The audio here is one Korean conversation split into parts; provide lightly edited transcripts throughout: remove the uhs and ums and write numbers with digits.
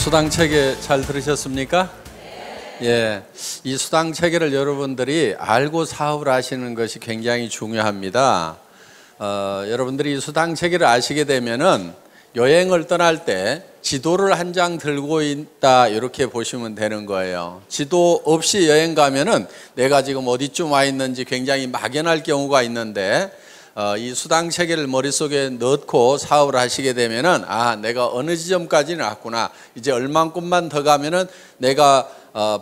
수당 체계 잘 들으셨습니까? 예, 이 수당 체계를 여러분들이 알고 사업을 하시는 것이 굉장히 중요합니다. 여러분들이 이 수당 체계를 아시게 되면은 여행을 떠날 때 지도를 한 장 들고 있다 이렇게 보시면 되는 거예요. 지도 없이 여행 가면은 내가 지금 어디쯤 와 있는지 굉장히 막연할 경우가 있는데 이 수당 체계를 머릿속에 넣고 사업을 하시게 되면은 내가 어느 지점까지는 왔구나, 이제 얼만큼만 더 가면은 내가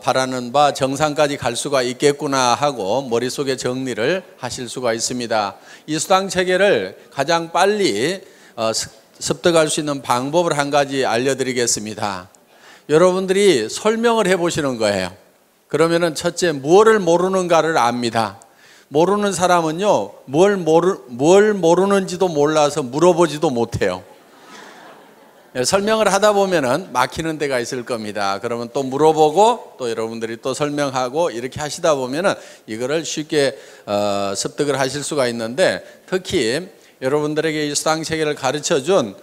바라는 바 정상까지 갈 수가 있겠구나 하고 머릿속에 정리를 하실 수가 있습니다. 이 수당 체계를 가장 빨리 습득할 수 있는 방법을 한 가지 알려드리겠습니다. 여러분들이 설명을 해보시는 거예요. 그러면은 첫째, 무엇을 모르는가를 압니다. 모르는 사람은요, 뭘 모르는지도 몰라서 물어보지도 못해요. 설명을 하다 보면은 막히는 데가 있을 겁니다. 그러면 또 물어보고 또 여러분들이 또 설명하고 이렇게 하시다 보면은 이거를 쉽게 습득을 하실 수가 있는데, 특히 여러분들에게 이 수당 체계를 가르쳐 준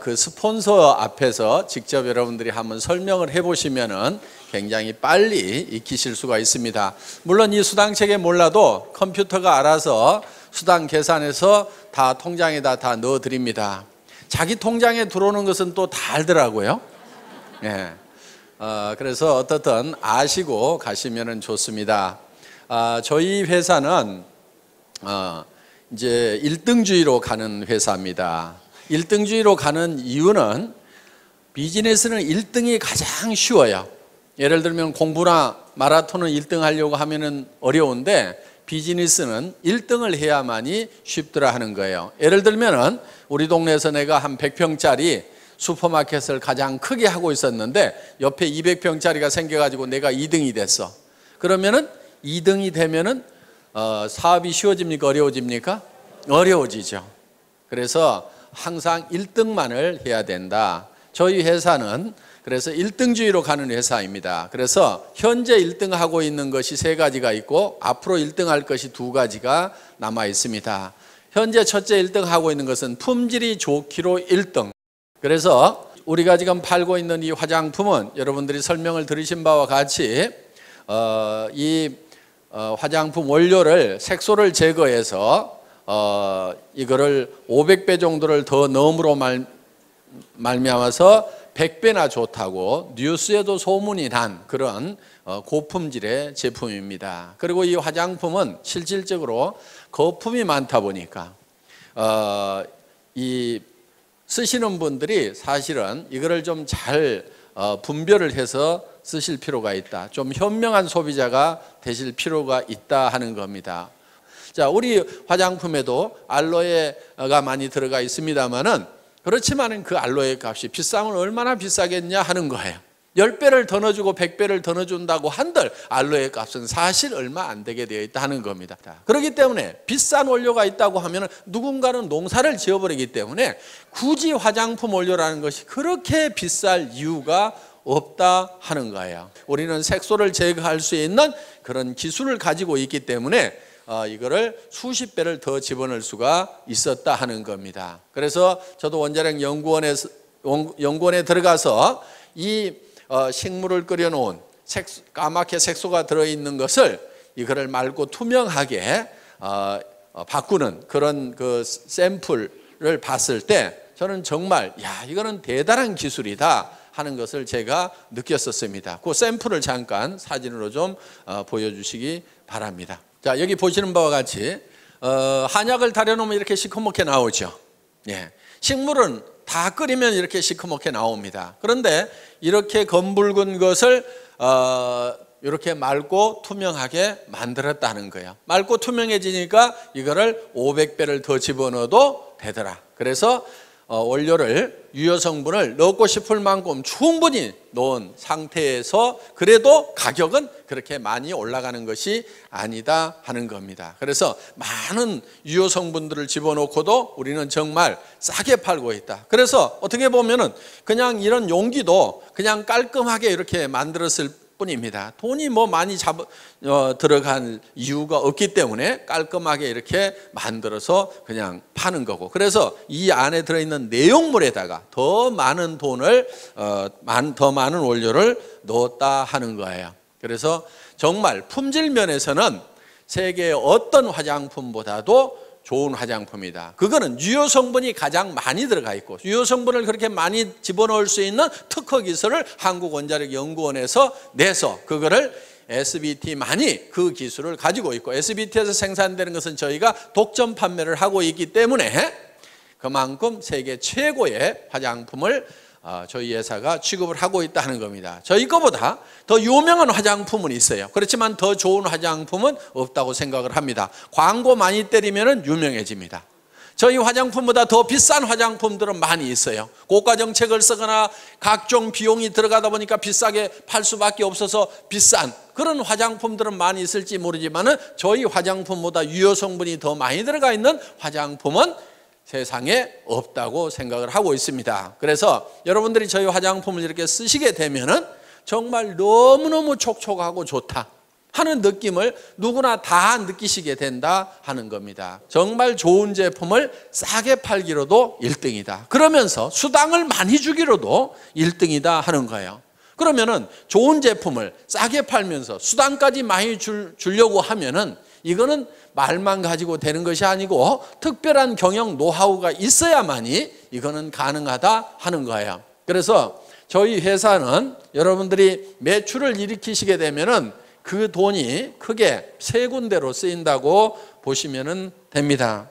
그 스폰서 앞에서 직접 여러분들이 한번 설명을 해보시면은 굉장히 빨리 익히실 수가 있습니다. 물론 이 수당 체계 몰라도 컴퓨터가 알아서 수당 계산해서 다 통장에다 다 넣어 드립니다. 자기 통장에 들어오는 것은 또 다 알더라고요. 예. 그래서 어떻든 아시고 가시면은 좋습니다. 저희 회사는 이제 1등주의로 가는 회사입니다. 1등주의로 가는 이유는 비즈니스는 1등이 가장 쉬워요. 예를 들면 공부나 마라톤은 1등 하려고 하면은 어려운데 비즈니스는 1등을 해야만이 쉽더라 하는 거예요. 예를 들면은 우리 동네에서 내가 한 100평짜리 슈퍼마켓을 가장 크게 하고 있었는데 옆에 200평짜리가 생겨가지고 내가 2등이 됐어. 그러면은 2등이 되면은 사업이 쉬워집니까? 어려워집니까? 어려워지죠. 그래서 항상 1등만을 해야 된다. 저희 회사는 그래서 1등주의로 가는 회사입니다. 그래서 현재 1등하고 있는 것이 3가지가 있고 앞으로 1등할 것이 2가지가 남아 있습니다. 현재 첫째 1등하고 있는 것은 품질이 좋기로 1등. 그래서 우리가 지금 팔고 있는 이 화장품은 여러분들이 설명을 들으신 바와 같이 이 화장품 원료를 색소를 제거해서 이거를 500배 정도를 더 넣음으로 말미암아서 100배나 좋다고 뉴스에도 소문이 난 그런 고품질의 제품입니다. 그리고 이 화장품은 실질적으로 거품이 많다 보니까 이 쓰시는 분들이 사실은 이거를 좀 잘 분별을 해서 쓰실 필요가 있다. 좀 현명한 소비자가 되실 필요가 있다 하는 겁니다. 자, 우리 화장품에도 알로에가 많이 들어가 있습니다만은 그렇지만은 그 알로에 값이 비싸면 얼마나 비싸겠냐 하는 거예요. 10배를 더 넣어주고 100배를 더 넣어준다고 한들 알로에 값은 사실 얼마 안 되게 되어 있다 하는 겁니다. 그렇기 때문에 비싼 원료가 있다고 하면 누군가는 농사를 지어버리기 때문에 굳이 화장품 원료라는 것이 그렇게 비쌀 이유가 없다 하는 거예요. 우리는 색소를 제거할 수 있는 그런 기술을 가지고 있기 때문에 이거를 수십 배를 더 집어넣을 수가 있었다 하는 겁니다. 그래서 저도 원자력 연구원에 들어가서 이 식물을 끓여놓은 까맣게 색소가 들어있는 것을 이거를 맑고 투명하게 바꾸는 그런 그 샘플을 봤을 때 저는 정말 이거는 대단한 기술이다 하는 것을 제가 느꼈었습니다. 그 샘플을 잠깐 사진으로 좀 보여주시기 바랍니다. 자, 여기 보시는 바와 같이 한약을 달여놓으면 이렇게 시커멓게 나오죠. 예. 식물은 다 끓이면 이렇게 시커멓게 나옵니다. 그런데 이렇게 검붉은 것을 이렇게 맑고 투명하게 만들었다는 거예요. 맑고 투명해지니까 이거를 500배를 더 집어넣어도 되더라. 그래서 원료를 유효 성분을 넣고 싶을 만큼 충분히 넣은 상태에서 그래도 가격은 그렇게 많이 올라가는 것이 아니다 하는 겁니다. 그래서 많은 유효 성분들을 집어넣고도 우리는 정말 싸게 팔고 있다. 그래서 어떻게 보면은 그냥 이런 용기도 그냥 깔끔하게 이렇게 만들었을 뿐입니다. 돈이 뭐 많이 들어간 이유가 없기 때문에 깔끔하게 이렇게 만들어서 그냥 파는 거고, 그래서 이 안에 들어있는 내용물에다가 더 많은 돈을 더 많은 원료를 넣었다 하는 거예요. 그래서 정말 품질 면에서는 세계의 어떤 화장품보다도 좋은 화장품이다. 그거는 유효 성분이 가장 많이 들어가 있고, 유효 성분을 그렇게 많이 집어넣을 수 있는 특허 기술을 한국원자력연구원에서 내서 그거를 SBT만이 그 기술을 가지고 있고, SBT에서 생산되는 것은 저희가 독점 판매를 하고 있기 때문에 그만큼 세계 최고의 화장품을 저희 회사가 취급을 하고 있다는 겁니다. 저희 거보다 더 유명한 화장품은 있어요. 그렇지만 더 좋은 화장품은 없다고 생각을 합니다. 광고 많이 때리면 유명해집니다. 저희 화장품보다 더 비싼 화장품들은 많이 있어요. 고가 정책을 쓰거나 각종 비용이 들어가다 보니까 비싸게 팔 수밖에 없어서 비싼 그런 화장품들은 많이 있을지 모르지만 저희 화장품보다 유효 성분이 더 많이 들어가 있는 화장품은 세상에 없다고 생각을 하고 있습니다. 그래서 여러분들이 저희 화장품을 이렇게 쓰시게 되면은 정말 너무너무 촉촉하고 좋다 하는 느낌을 누구나 다 느끼시게 된다 하는 겁니다. 정말 좋은 제품을 싸게 팔기로도 1등이다. 그러면서 수당을 많이 주기로도 1등이다 하는 거예요. 그러면은 좋은 제품을 싸게 팔면서 수당까지 많이 주려고 하면은 이거는 말만 가지고 되는 것이 아니고 특별한 경영 노하우가 있어야만이 이거는 가능하다 하는 거예요. 그래서 저희 회사는 여러분들이 매출을 일으키시게 되면은 그 돈이 크게 세 군데로 쓰인다고 보시면 됩니다.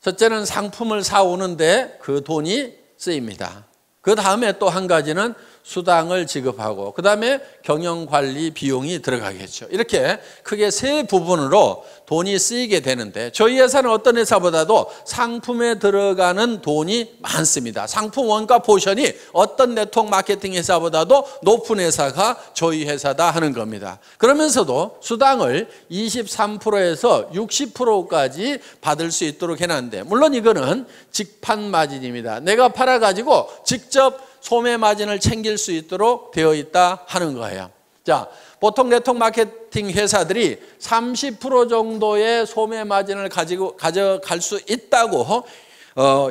첫째는 상품을 사오는데 그 돈이 쓰입니다. 그 다음에 또 한 가지는 수당을 지급하고, 그 다음에 경영관리 비용이 들어가겠죠. 이렇게 크게 세 부분으로 돈이 쓰이게 되는데, 저희 회사는 어떤 회사보다도 상품에 들어가는 돈이 많습니다. 상품 원가 포션이 어떤 네트워크 마케팅 회사보다도 높은 회사가 저희 회사다 하는 겁니다. 그러면서도 수당을 23%에서 60%까지 받을 수 있도록 해놨는데, 물론 이거는 직판 마진입니다. 내가 팔아가지고 직접 소매 마진을 챙길 수 있도록 되어 있다 하는 거예요. 자, 보통 네트워크 마케팅 회사들이 30% 정도의 소매 마진을 가져갈 수 있다고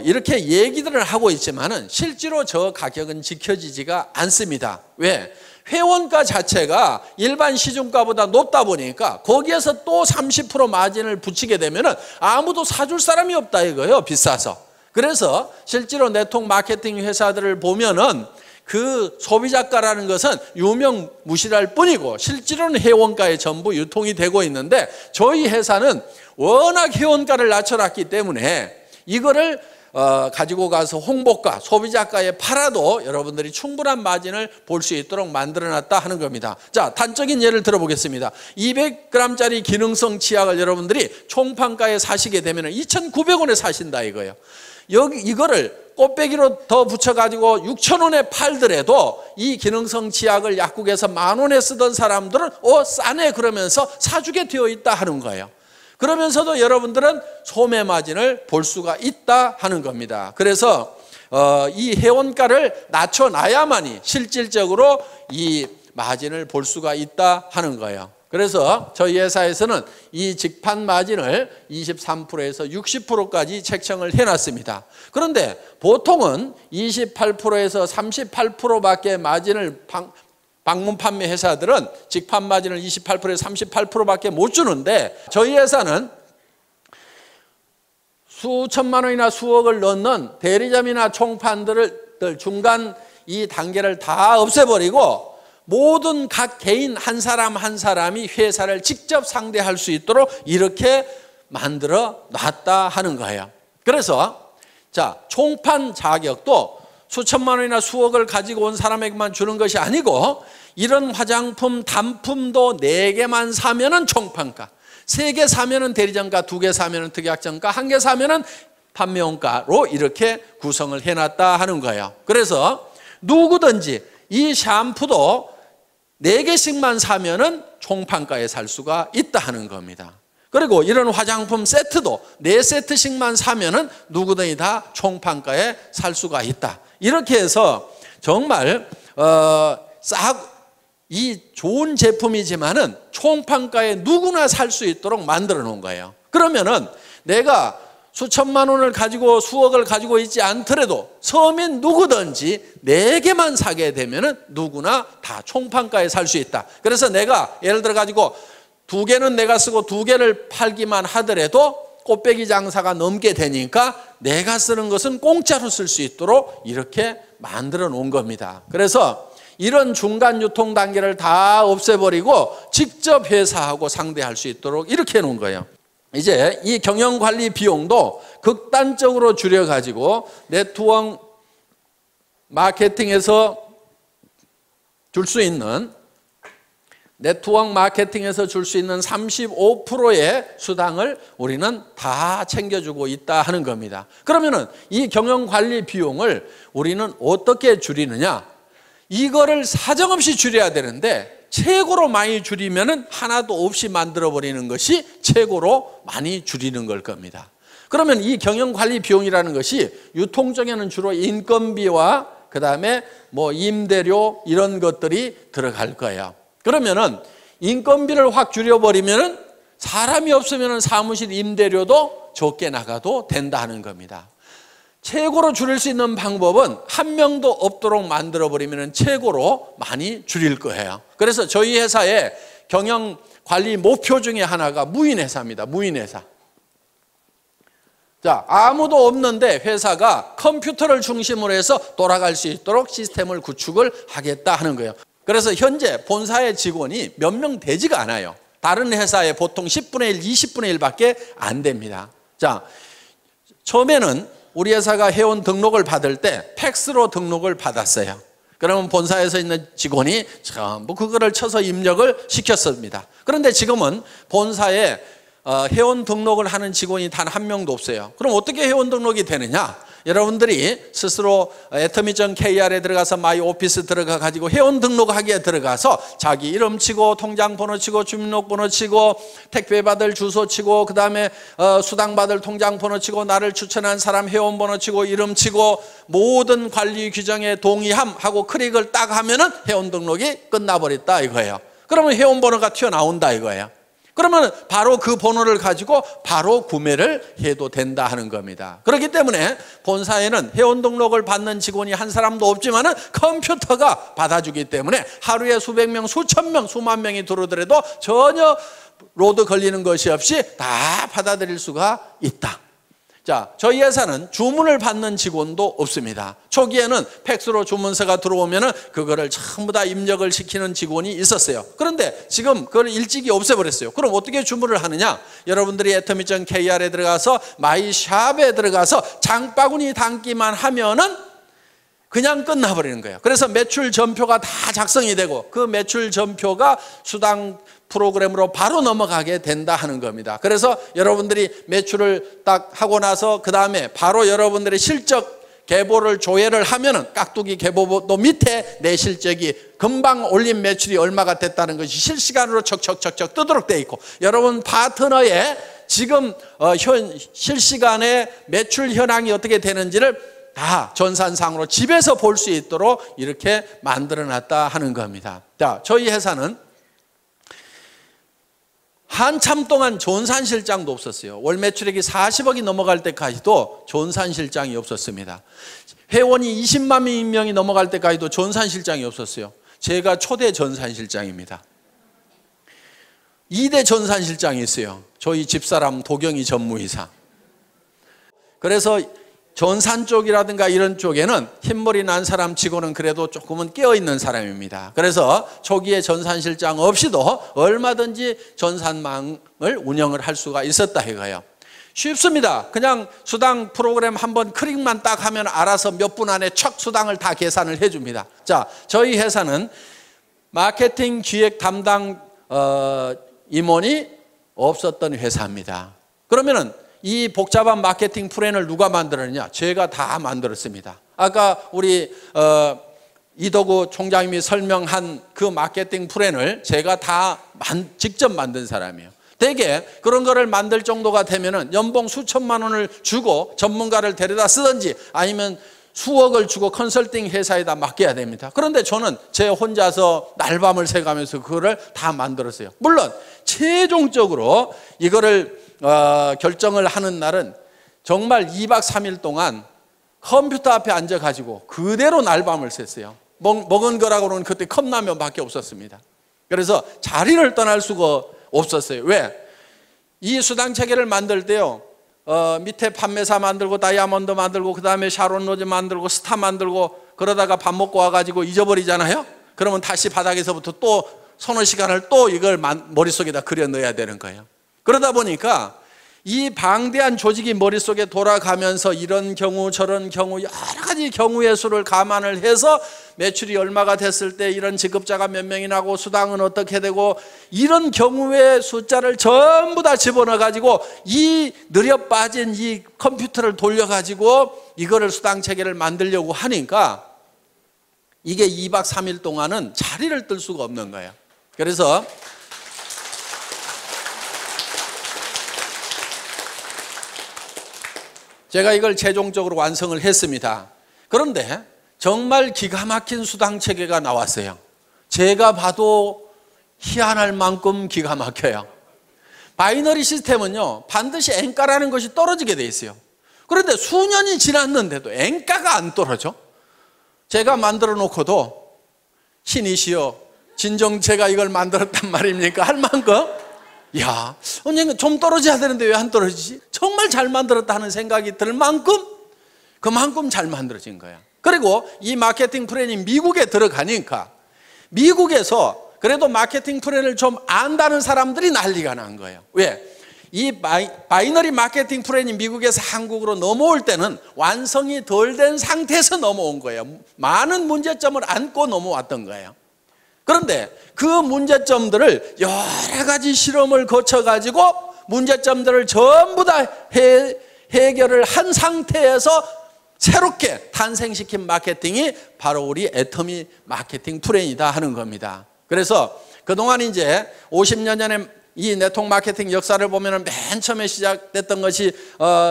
이렇게 얘기들을 하고 있지만은 실제로 저 가격은 지켜지지가 않습니다. 왜? 회원가 자체가 일반 시중가보다 높다 보니까 거기에서 또 30% 마진을 붙이게 되면은 아무도 사줄 사람이 없다 이거예요. 비싸서. 그래서 실제로 네트워크 마케팅 회사들을 보면은 그 소비자가라는 것은 유명무실할 뿐이고 실제로는 회원가에 전부 유통이 되고 있는데, 저희 회사는 워낙 회원가를 낮춰놨기 때문에 이거를 가지고 가서 홍보가, 소비자가에 팔아도 여러분들이 충분한 마진을 볼 수 있도록 만들어놨다 하는 겁니다. 자, 단적인 예를 들어보겠습니다. 200g짜리 기능성 치약을 여러분들이 총판가에 사시게 되면 2,900원에 사신다 이거예요. 이거를 꽃배기로 더 붙여가지고 6,000원에 팔더라도 이 기능성 치약을 약국에서 10,000원에 쓰던 사람들은 싸네 그러면서 사주게 되어 있다 하는 거예요. 그러면서도 여러분들은 소매 마진을 볼 수가 있다 하는 겁니다. 그래서 이 회원가를 낮춰놔야만이 실질적으로 이 마진을 볼 수가 있다 하는 거예요. 그래서 저희 회사에서는 이 직판 마진을 23%에서 60%까지 책정을 해놨습니다. 그런데 보통은 28%에서 38%밖에 마진을 방문 판매 회사들은 직판 마진을 28%에서 38%밖에 못 주는데, 저희 회사는 수천만 원이나 수억을 넣는 대리점이나 총판들을 중간 이 단계를 다 없애버리고 모든 각 개인 한 사람 한 사람이 회사를 직접 상대할 수 있도록 이렇게 만들어 놨다 하는 거예요. 그래서 자, 총판 자격도 수천만 원이나 수억을 가지고 온 사람에게만 주는 것이 아니고, 이런 화장품 단품도 4개만 사면은 총판가, 3개 사면은 대리점가, 2개 사면은 특약점가, 1개 사면은 판매원가로 이렇게 구성을 해놨다 하는 거예요. 그래서 누구든지 이 샴푸도 4개씩만 사면은 총판가에 살 수가 있다 하는 겁니다. 그리고 이런 화장품 세트도 4세트씩만 사면은 누구든지 다 총판가에 살 수가 있다. 이렇게 해서 정말 이 좋은 제품이지만은 총판가에 누구나 살 수 있도록 만들어 놓은 거예요. 그러면은 내가 수천만 원을 가지고 수억을 가지고 있지 않더라도 서민 누구든지 4개만 사게 되면은 누구나 다 총판가에 살 수 있다. 그래서 내가 예를 들어 가지고 2개는 내가 쓰고 2개를 팔기만 하더라도 꽃배기 장사가 넘게 되니까 내가 쓰는 것은 공짜로 쓸 수 있도록 이렇게 만들어 놓은 겁니다. 그래서 이런 중간 유통 단계를 다 없애버리고 직접 회사하고 상대할 수 있도록 이렇게 해놓은 거예요. 이제 이 경영관리 비용도 극단적으로 줄여가지고 네트워크 마케팅에서 줄 수 있는 35%의 수당을 우리는 다 챙겨주고 있다 하는 겁니다. 그러면은 이 경영관리 비용을 우리는 어떻게 줄이느냐? 이거를 사정없이 줄여야 되는데 최고로 많이 줄이면은 하나도 없이 만들어버리는 것이 최고로 많이 줄이는 걸 겁니다. 그러면 이 경영관리 비용이라는 것이 유통적에는 주로 인건비와 그 다음에 뭐 임대료 이런 것들이 들어갈 거예요. 그러면은 인건비를 확 줄여버리면은 사람이 없으면은 사무실 임대료도 적게 나가도 된다 하는 겁니다. 최고로 줄일 수 있는 방법은 한 명도 없도록 만들어버리면 최고로 많이 줄일 거예요. 그래서 저희 회사의 경영관리 목표 중에 하나가 무인회사입니다. 무인회사. 자, 아무도 없는데 회사가 컴퓨터를 중심으로 해서 돌아갈 수 있도록 시스템을 구축을 하겠다 하는 거예요. 그래서 현재 본사의 직원이 몇 명 되지가 않아요. 다른 회사에 보통 10분의 1, 20분의 1밖에 안 됩니다. 자, 처음에는 우리 회사가 회원 등록을 받을 때 팩스로 등록을 받았어요. 그러면 본사에서 있는 직원이 전부 그거를 쳐서 입력을 시켰습니다. 그런데 지금은 본사에 회원 등록을 하는 직원이 단 한 명도 없어요. 그럼 어떻게 회원 등록이 되느냐? 여러분들이 스스로 atomy.kr에 들어가서 마이 오피스 들어가 가지고 회원 등록하기에 들어가서 자기 이름 치고 통장 번호 치고 주민등록번호 치고 택배 받을 주소 치고 그 다음에 수당 받을 통장 번호 치고 나를 추천한 사람 회원 번호 치고 이름 치고 모든 관리 규정에 동의함 하고 클릭을 딱 하면은 회원 등록이 끝나버렸다 이거예요. 그러면 회원 번호가 튀어나온다 이거예요. 그러면 바로 그 번호를 가지고 바로 구매를 해도 된다 하는 겁니다. 그렇기 때문에 본사에는 회원 등록을 받는 직원이 한 사람도 없지만은 컴퓨터가 받아주기 때문에 하루에 수백 명, 수천 명, 수만 명이 들어오더라도 전혀 로드 걸리는 것이 없이 다 받아들일 수가 있다. 자, 저희 회사는 주문을 받는 직원도 없습니다. 초기에는 팩스로 주문서가 들어오면은 그거를 전부 다 입력을 시키는 직원이 있었어요. 그런데 지금 그걸 일찍이 없애버렸어요. 그럼 어떻게 주문을 하느냐? 여러분들이 atomy.kr에 들어가서 마이샵에 들어가서 장바구니 담기만 하면은 그냥 끝나버리는 거예요. 그래서 매출 전표가 다 작성이 되고 그 매출 전표가 수당 프로그램으로 바로 넘어가게 된다 하는 겁니다. 그래서 여러분들이 매출을 딱 하고 나서 그 다음에 바로 여러분들의 실적 계보를 조회를 하면은 깍두기 계보도 밑에 내 실적이 금방 올린 매출이 얼마가 됐다는 것이 실시간으로 척척척척 뜨도록 돼 있고 여러분 파트너의 지금 실시간에 매출 현황이 어떻게 되는지를 다 전산상으로 집에서 볼 수 있도록 이렇게 만들어 놨다 하는 겁니다. 자, 저희 회사는 한참 동안 전산실장도 없었어요. 월 매출액이 40억이 넘어갈 때까지도 전산실장이 없었습니다. 회원이 20만 명이 넘어갈 때까지도 전산실장이 없었어요. 제가 초대 전산실장입니다. 2대 전산실장이 있어요. 저희 집사람 도경이 전무이사. 그래서 전산 쪽이라든가 이런 쪽에는 흰머리 난 사람 치고는 그래도 조금은 깨어있는 사람입니다. 그래서 초기에 전산실장 없이도 얼마든지 전산망을 운영을 할 수가 있었다 이거예요. 쉽습니다. 그냥 수당 프로그램 한번 클릭만 딱 하면 알아서 몇 분 안에 척 수당을 다 계산을 해줍니다. 자, 저희 회사는 마케팅 기획 담당 임원이 없었던 회사입니다. 그러면은 이 복잡한 마케팅 플랜을 누가 만들었느냐? 제가 다 만들었습니다. 아까 우리 이덕우 총장님이 설명한 그 마케팅 플랜을 제가 다 직접 만든 사람이에요. 대개 그런 거를 만들 정도가 되면은 연봉 수천만 원을 주고 전문가를 데려다 쓰든지 아니면 수억을 주고 컨설팅 회사에다 맡겨야 됩니다. 그런데 저는 제 혼자서 날밤을 새가면서 그거를 다 만들었어요. 물론 최종적으로 이거를 결정을 하는 날은 정말 2박 3일 동안 컴퓨터 앞에 앉아가지고 그대로 날밤을 샜어요. 먹은 거라고는 그때 컵라면밖에 없었습니다. 그래서 자리를 떠날 수가 없었어요. 왜? 이 수당 체계를 만들 때요, 밑에 판매사 만들고 다이아몬드 만들고 그 다음에 샤론 로즈 만들고 스타 만들고 그러다가 밥 먹고 와가지고 잊어버리잖아요. 그러면 다시 바닥에서부터 또 서너 시간을 또 이걸 머릿속에다 그려 넣어야 되는 거예요. 그러다 보니까 이 방대한 조직이 머릿속에 돌아가면서 이런 경우 저런 경우 여러 가지 경우의 수를 감안을 해서 매출이 얼마가 됐을 때 이런 지급자가 몇 명이 나고 수당은 어떻게 되고 이런 경우의 숫자를 전부 다 집어넣어 가지고 이 느려 빠진 이 컴퓨터를 돌려 가지고 이거를 수당 체계를 만들려고 하니까 이게 2박 3일 동안은 자리를 뜰 수가 없는 거예요. 그래서 제가 이걸 최종적으로 완성을 했습니다. 그런데 정말 기가 막힌 수당 체계가 나왔어요. 제가 봐도 희한할 만큼 기가 막혀요. 바이너리 시스템은요, 반드시 N가라는 것이 떨어지게 돼 있어요. 그런데 수년이 지났는데도 N가가 안 떨어져. 제가 만들어 놓고도 신이시여 진정 제가 이걸 만들었단 말입니까? 할 만큼 야, 언젠가 좀 떨어져야 되는데 왜 안 떨어지지? 정말 잘 만들었다 하는 생각이 들 만큼 그만큼 잘 만들어진 거야. 그리고 이 마케팅 플랜이 미국에 들어가니까 미국에서 그래도 마케팅 플랜을 좀 안다는 사람들이 난리가 난 거예요. 왜? 이 바이너리 마케팅 플랜이 미국에서 한국으로 넘어올 때는 완성이 덜 된 상태에서 넘어온 거예요. 많은 문제점을 안고 넘어왔던 거예요. 그런데 그 문제점들을 여러 가지 실험을 거쳐가지고 문제점들을 전부 다 해결을 한 상태에서 새롭게 탄생시킨 마케팅이 바로 우리 애터미 마케팅 플랜이다 하는 겁니다. 그래서 그동안 이제 50년 전에 이 네트워크 마케팅 역사를 보면 맨 처음에 시작됐던 것이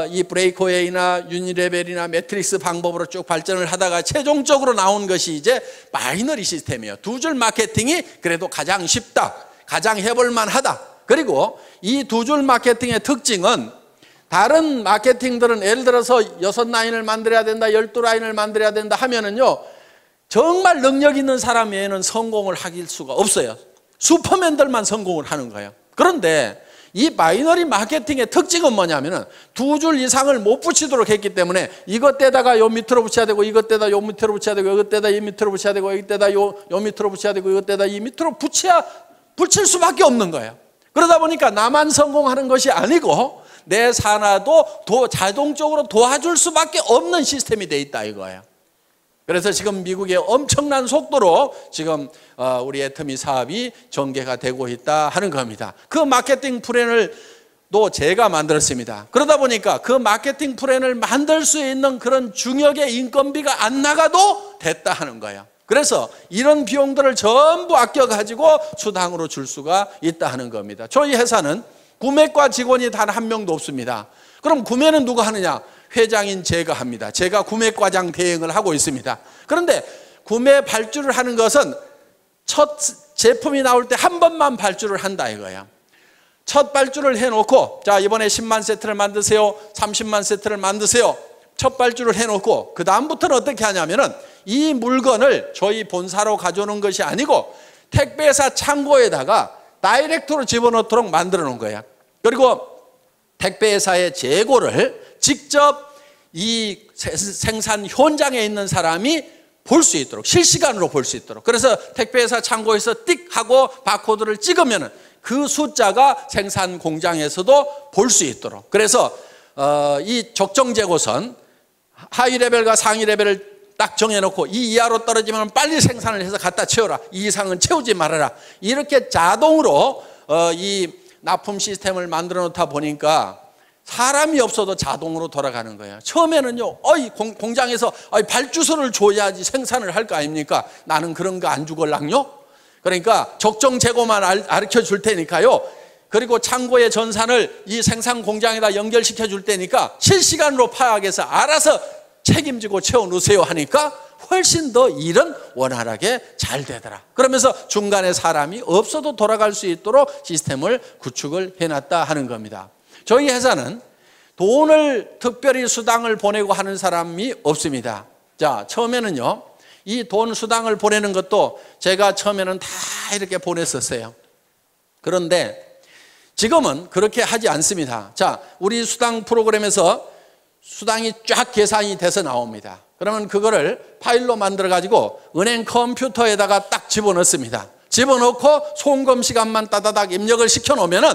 이 브레이크웨이나 유니레벨이나 매트릭스 방법으로 쭉 발전을 하다가 최종적으로 나온 것이 이제 바이너리 시스템이에요. 두 줄 마케팅이 그래도 가장 쉽다, 가장 해볼만 하다. 그리고 이 두 줄 마케팅의 특징은 다른 마케팅들은 예를 들어서 6라인을 만들어야 된다, 12라인을 만들어야 된다 하면은요, 정말 능력 있는 사람 외에는 성공을 하길 수가 없어요. 슈퍼맨들만 성공을 하는 거예요. 그런데 이 바이너리 마케팅의 특징은 뭐냐면은 두 줄 이상을 못 붙이도록 했기 때문에 이것 때다가 요 밑으로 붙여야 되고 이것 때다 요 밑으로 붙여야 되고 이것 때다 이 밑으로 붙여야 되고 이것 때다 요 밑으로 붙여야 되고 이것 때다 이 밑으로 붙일 수밖에 없는 거예요. 그러다 보니까 나만 성공하는 것이 아니고 내 산하도 자동적으로 도와줄 수밖에 없는 시스템이 돼 있다 이거예요. 그래서 지금 미국의 엄청난 속도로 지금 우리 애터미 사업이 전개가 되고 있다 하는 겁니다. 그 마케팅 플랜을 또 제가 만들었습니다. 그러다 보니까 그 마케팅 플랜을 만들 수 있는 그런 중역의 인건비가 안 나가도 됐다 하는 거예요. 그래서 이런 비용들을 전부 아껴가지고 수당으로 줄 수가 있다 하는 겁니다. 저희 회사는 구매과 직원이 단 한 명도 없습니다. 그럼 구매는 누가 하느냐? 회장인 제가 합니다. 제가 구매과장 대행을 하고 있습니다. 그런데 구매 발주를 하는 것은 첫 제품이 나올 때 한 번만 발주를 한다 이거예요. 첫 발주를 해놓고 자 이번에 10만 세트를 만드세요, 30만 세트를 만드세요. 첫 발주를 해놓고 그 다음부터는 어떻게 하냐면은 이 물건을 저희 본사로 가져오는 것이 아니고 택배사 창고에다가 다이렉트로 집어넣도록 만들어 놓은 거예요. 그리고 택배사의 재고를 직접 이 생산 현장에 있는 사람이 볼 수 있도록 실시간으로 볼 수 있도록 그래서 택배사 창고에서 띡 하고 바코드를 찍으면 그 숫자가 생산 공장에서도 볼 수 있도록 그래서 이 적정 재고선 하위 레벨과 상위 레벨을 딱 정해놓고 이 이하로 떨어지면 빨리 생산을 해서 갖다 채워라, 이 이상은 채우지 말아라, 이렇게 자동으로 이 납품 시스템을 만들어 놓다 보니까 사람이 없어도 자동으로 돌아가는 거예요. 처음에는요, 공장에서 발주서를 줘야지 생산을 할 거 아닙니까? 나는 그런 거 안 주걸랑요? 그러니까 적정 재고만 가르쳐 줄 테니까요. 그리고 창고의 전산을 이 생산 공장에다 연결시켜 줄 테니까 실시간으로 파악해서 알아서 책임지고 채워놓으세요 하니까 훨씬 더 일은 원활하게 잘 되더라. 그러면서 중간에 사람이 없어도 돌아갈 수 있도록 시스템을 구축을 해놨다 하는 겁니다. 저희 회사는 돈을 특별히 수당을 보내고 하는 사람이 없습니다. 자, 처음에는요, 이 돈 수당을 보내는 것도 제가 처음에는 다 이렇게 보냈었어요. 그런데 지금은 그렇게 하지 않습니다. 자, 우리 수당 프로그램에서 수당이 쫙 계산이 돼서 나옵니다. 그러면 그거를 파일로 만들어 가지고 은행 컴퓨터에다가 딱 집어넣습니다. 집어넣고 송금 시간만 따다닥 입력을 시켜 놓으면은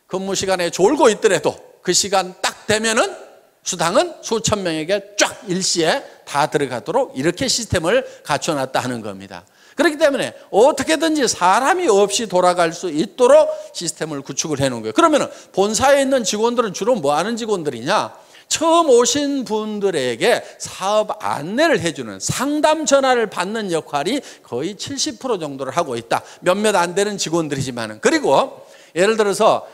근무 시간에 졸고 있더라도 그 시간 딱 되면은 수당은 수천 명에게 쫙 일시에 다 들어가도록 이렇게 시스템을 갖춰놨다 하는 겁니다. 그렇기 때문에 어떻게든지 사람이 없이 돌아갈 수 있도록 시스템을 구축을 해놓은 거예요. 그러면 본사에 있는 직원들은 주로 뭐 하는 직원들이냐? 처음 오신 분들에게 사업 안내를 해주는 상담 전화를 받는 역할이 거의 70% 정도를 하고 있다. 몇몇 안 되는 직원들이지만은. 그리고 예를 들어서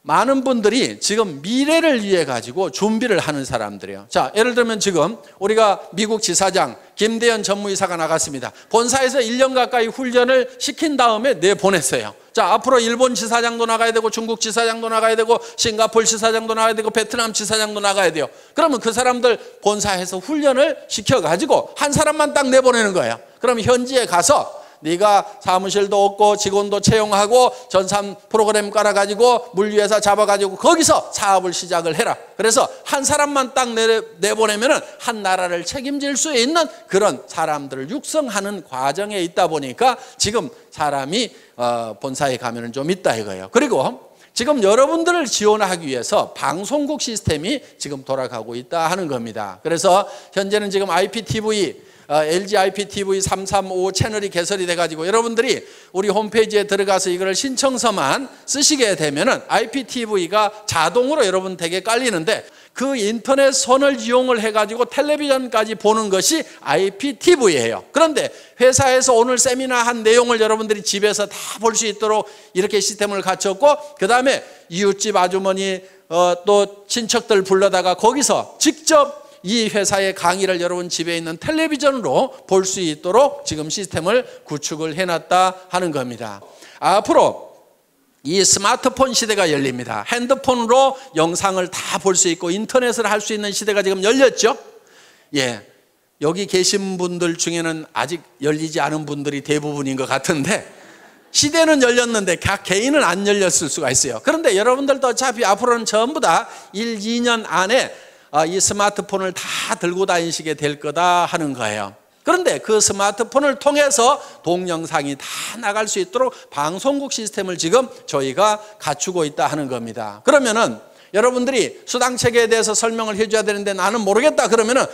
많은 분들이 지금 미래를 위해 가지고 준비를 하는 사람들이에요. 자, 예를 들면 지금 우리가 미국 지사장 김대현 전무이사가 나갔습니다. 본사에서 1년 가까이 훈련을 시킨 다음에 내보냈어요. 자, 앞으로 일본 지사장도 나가야 되고 중국 지사장도 나가야 되고 싱가포르 지사장도 나가야 되고 베트남 지사장도 나가야 돼요. 그러면 그 사람들 본사에서 훈련을 시켜가지고 한 사람만 딱 내보내는 거예요. 그럼 현지에 가서 네가 사무실도 없고 직원도 채용하고 전산 프로그램 깔아가지고 물류회사 잡아가지고 거기서 사업을 시작을 해라. 그래서 한 사람만 딱 내보내면은 한 나라를 책임질 수 있는 그런 사람들을 육성하는 과정에 있다 보니까 지금 사람이 본사에 가면은 좀 있다 이거예요. 그리고 지금 여러분들을 지원하기 위해서 방송국 시스템이 지금 돌아가고 있다 하는 겁니다. 그래서 현재는 지금 IPTV LG IPTV 335 채널이 개설이 돼가지고 여러분들이 우리 홈페이지에 들어가서 이걸 신청서만 쓰시게 되면은 IPTV가 자동으로 여러분 댁에 깔리는데 그 인터넷 선을 이용을 해가지고 텔레비전까지 보는 것이 IPTV예요. 그런데 회사에서 오늘 세미나 한 내용을 여러분들이 집에서 다 볼 수 있도록 이렇게 시스템을 갖췄고 그 다음에 이웃집 아주머니 또 친척들 불러다가 거기서 직접 이 회사의 강의를 여러분 집에 있는 텔레비전으로 볼 수 있도록 지금 시스템을 구축을 해놨다 하는 겁니다. 앞으로 이 스마트폰 시대가 열립니다. 핸드폰으로 영상을 다 볼 수 있고 인터넷을 할 수 있는 시대가 지금 열렸죠. 예, 여기 계신 분들 중에는 아직 열리지 않은 분들이 대부분인 것 같은데 시대는 열렸는데 각 개인은 안 열렸을 수가 있어요. 그런데 여러분들도 어차피 앞으로는 전부 다 1, 2년 안에 이 스마트폰을 다 들고 다니시게 될 거다 하는 거예요. 그런데 그 스마트폰을 통해서 동영상이 다 나갈 수 있도록 방송국 시스템을 지금 저희가 갖추고 있다 하는 겁니다. 그러면은 여러분들이 수당체계에 대해서 설명을 해줘야 되는데 나는 모르겠다 그러면은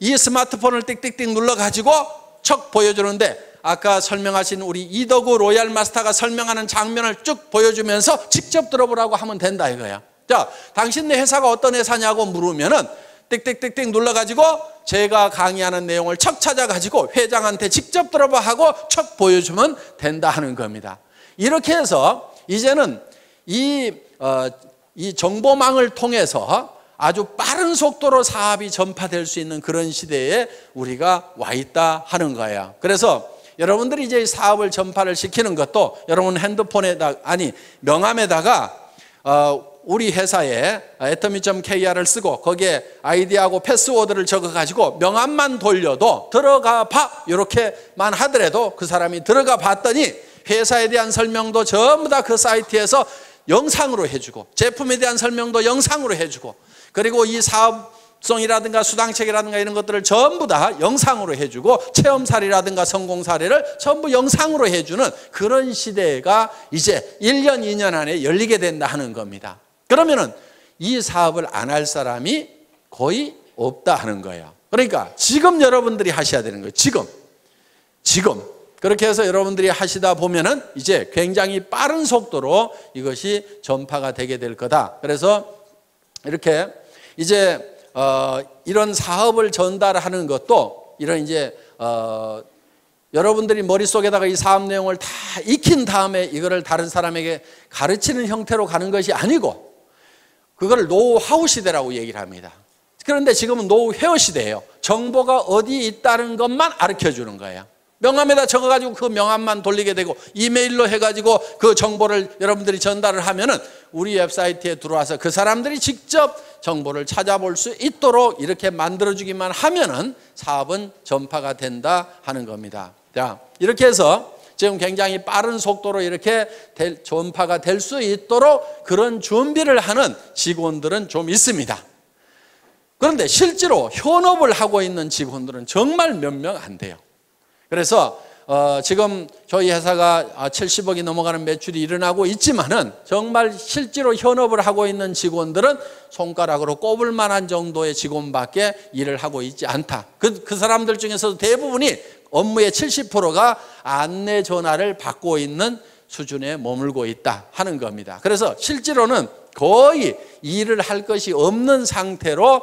이 스마트폰을 띡띡띡 눌러가지고 척 보여주는데 아까 설명하신 우리 이덕우 로얄 마스터가 설명하는 장면을 쭉 보여주면서 직접 들어보라고 하면 된다 이거예요. 자, 당신네 회사가 어떤 회사냐고 물으면은 띡띡띡띡 눌러가지고 제가 강의하는 내용을 척 찾아가지고 회장한테 직접 들어봐 하고 척 보여주면 된다 하는 겁니다. 이렇게 해서 이제는 이 정보망을 통해서 아주 빠른 속도로 사업이 전파될 수 있는 그런 시대에 우리가 와 있다 하는 거예요. 그래서 여러분들이 이제 사업을 전파를 시키는 것도 여러분 핸드폰에다 명함에다가 우리 회사에 atomy.kr을 쓰고 거기에 아이디하고 패스워드를 적어가지고 명함만 돌려도 들어가 봐 이렇게만 하더라도 그 사람이 들어가 봤더니 회사에 대한 설명도 전부 다 그 사이트에서 영상으로 해주고 제품에 대한 설명도 영상으로 해주고 그리고 이 사업성이라든가 수당책이라든가 이런 것들을 전부 다 영상으로 해주고 체험 사례라든가 성공 사례를 전부 영상으로 해주는 그런 시대가 이제 1년, 2년 안에 열리게 된다 하는 겁니다. 그러면은 이 사업을 안 할 사람이 거의 없다 하는 거예요. 그러니까 지금 여러분들이 하셔야 되는 거예요. 지금. 그렇게 해서 여러분들이 하시다 보면은 이제 굉장히 빠른 속도로 이것이 전파가 되게 될 거다. 그래서 이렇게 이제 이런 사업을 전달하는 것도 이런 이제 여러분들이 머릿속에다가 이 사업 내용을 다 익힌 다음에 이거를 다른 사람에게 가르치는 형태로 가는 것이 아니고 그걸 노하우 시대라고 얘기를 합니다. 그런데 지금은 노후 회화 시대예요. 정보가 어디 있다는 것만 가르쳐 주는 거예요. 명함에다 적어가지고 그 명함만 돌리게 되고 이메일로 해가지고 그 정보를 여러분들이 전달을 하면은 우리 웹사이트에 들어와서 그 사람들이 직접 정보를 찾아볼 수 있도록 이렇게 만들어주기만 하면은 사업은 전파가 된다 하는 겁니다. 자, 이렇게 해서 지금 굉장히 빠른 속도로 이렇게 전파가 될 수 있도록 그런 준비를 하는 직원들은 좀 있습니다. 그런데 실제로 현업을 하고 있는 직원들은 정말 몇 명 안 돼요. 그래서 지금 저희 회사가 70억이 넘어가는 매출이 일어나고 있지만은 정말 실제로 현업을 하고 있는 직원들은 손가락으로 꼽을 만한 정도의 직원밖에 일을 하고 있지 않다. 그 사람들 중에서도 대부분이 업무의 70%가 안내 전화를 받고 있는 수준에 머물고 있다 하는 겁니다. 그래서 실제로는 거의 일을 할 것이 없는 상태로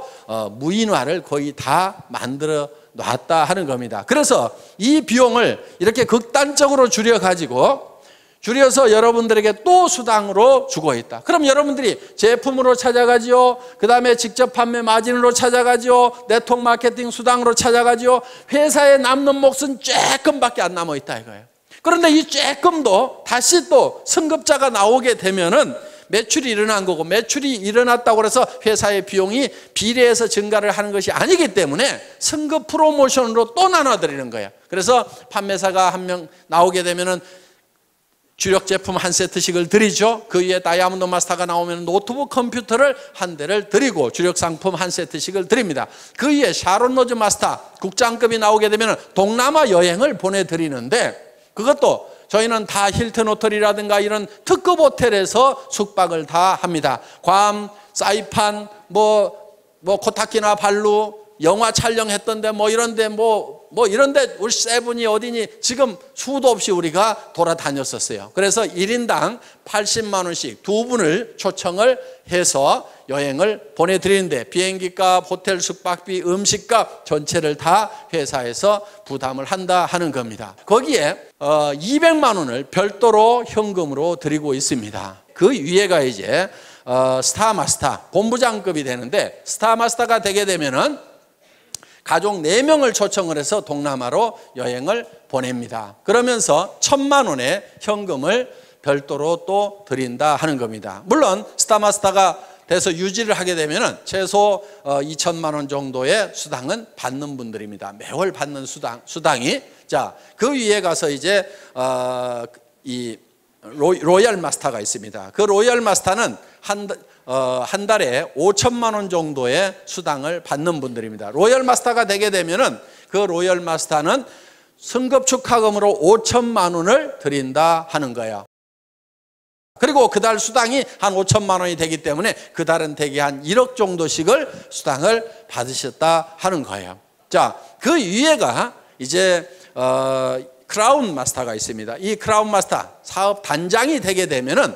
무인화를 거의 다 만들어 놨다 하는 겁니다. 그래서 이 비용을 이렇게 극단적으로 줄여서 여러분들에게 또 수당으로 주고 있다. 그럼 여러분들이 제품으로 찾아가지요. 그 다음에 직접 판매 마진으로 찾아가지요. 네트워크 마케팅 수당으로 찾아가지요. 회사에 남는 몫은 조금밖에 안 남아 있다 이거예요. 그런데 이 조금도 다시 또 승급자가 나오게 되면은 매출이 일어난 거고, 매출이 일어났다고 해서 회사의 비용이 비례해서 증가를 하는 것이 아니기 때문에 승급 프로모션으로 또 나눠드리는 거예요. 그래서 판매사가 한 명 나오게 되면은 주력 제품 한 세트씩을 드리죠. 그 위에 다이아몬드 마스터가 나오면 노트북 컴퓨터를 한 대를 드리고 주력 상품 한 세트씩을 드립니다. 그 위에 샤론 로즈 마스터 국장급이 나오게 되면 동남아 여행을 보내드리는데, 그것도 저희는 다 힐튼 호텔이라든가 이런 특급 호텔에서 숙박을 다 합니다. 괌, 사이판, 코타키나 발루, 영화 촬영했던데 이런데 이런데 우리 세븐이 어디니 지금 수도 없이 우리가 돌아다녔었어요. 그래서 1인당 80만 원씩 두 분을 초청을 해서 여행을 보내드리는데 비행기값, 호텔 숙박비, 음식값 전체를 다 회사에서 부담을 한다 하는 겁니다. 거기에 200만 원을 별도로 현금으로 드리고 있습니다. 그 위에가 이제 스타마스터 본부장급이 되는데, 스타마스터가 되게 되면은 가족 4명을 초청을 해서 동남아로 여행을 보냅니다. 그러면서 1,000만 원의 현금을 별도로 또 드린다 하는 겁니다. 물론 스타마스터가 돼서 유지를 하게 되면은 최소 2,000만 원 정도의 수당은 받는 분들입니다. 매월 받는 수당이. 자, 그 위에 가서 이제 이 로얄 마스터가 있습니다. 그 로얄 마스터는 한 달에 5천만 원 정도의 수당을 받는 분들입니다. 로얄 마스터가 되게 되면은 그 로얄 마스터는 승급 축하금으로 5천만 원을 드린다 하는 거예요. 그리고 그달 수당이 한 5천만 원이 되기 때문에 그달은 대개 한 1억 정도씩을 수당을 받으셨다 하는 거예요. 자, 그 위에가 이제 크라운 마스터가 있습니다. 이 크라운 마스터 사업 단장이 되게 되면은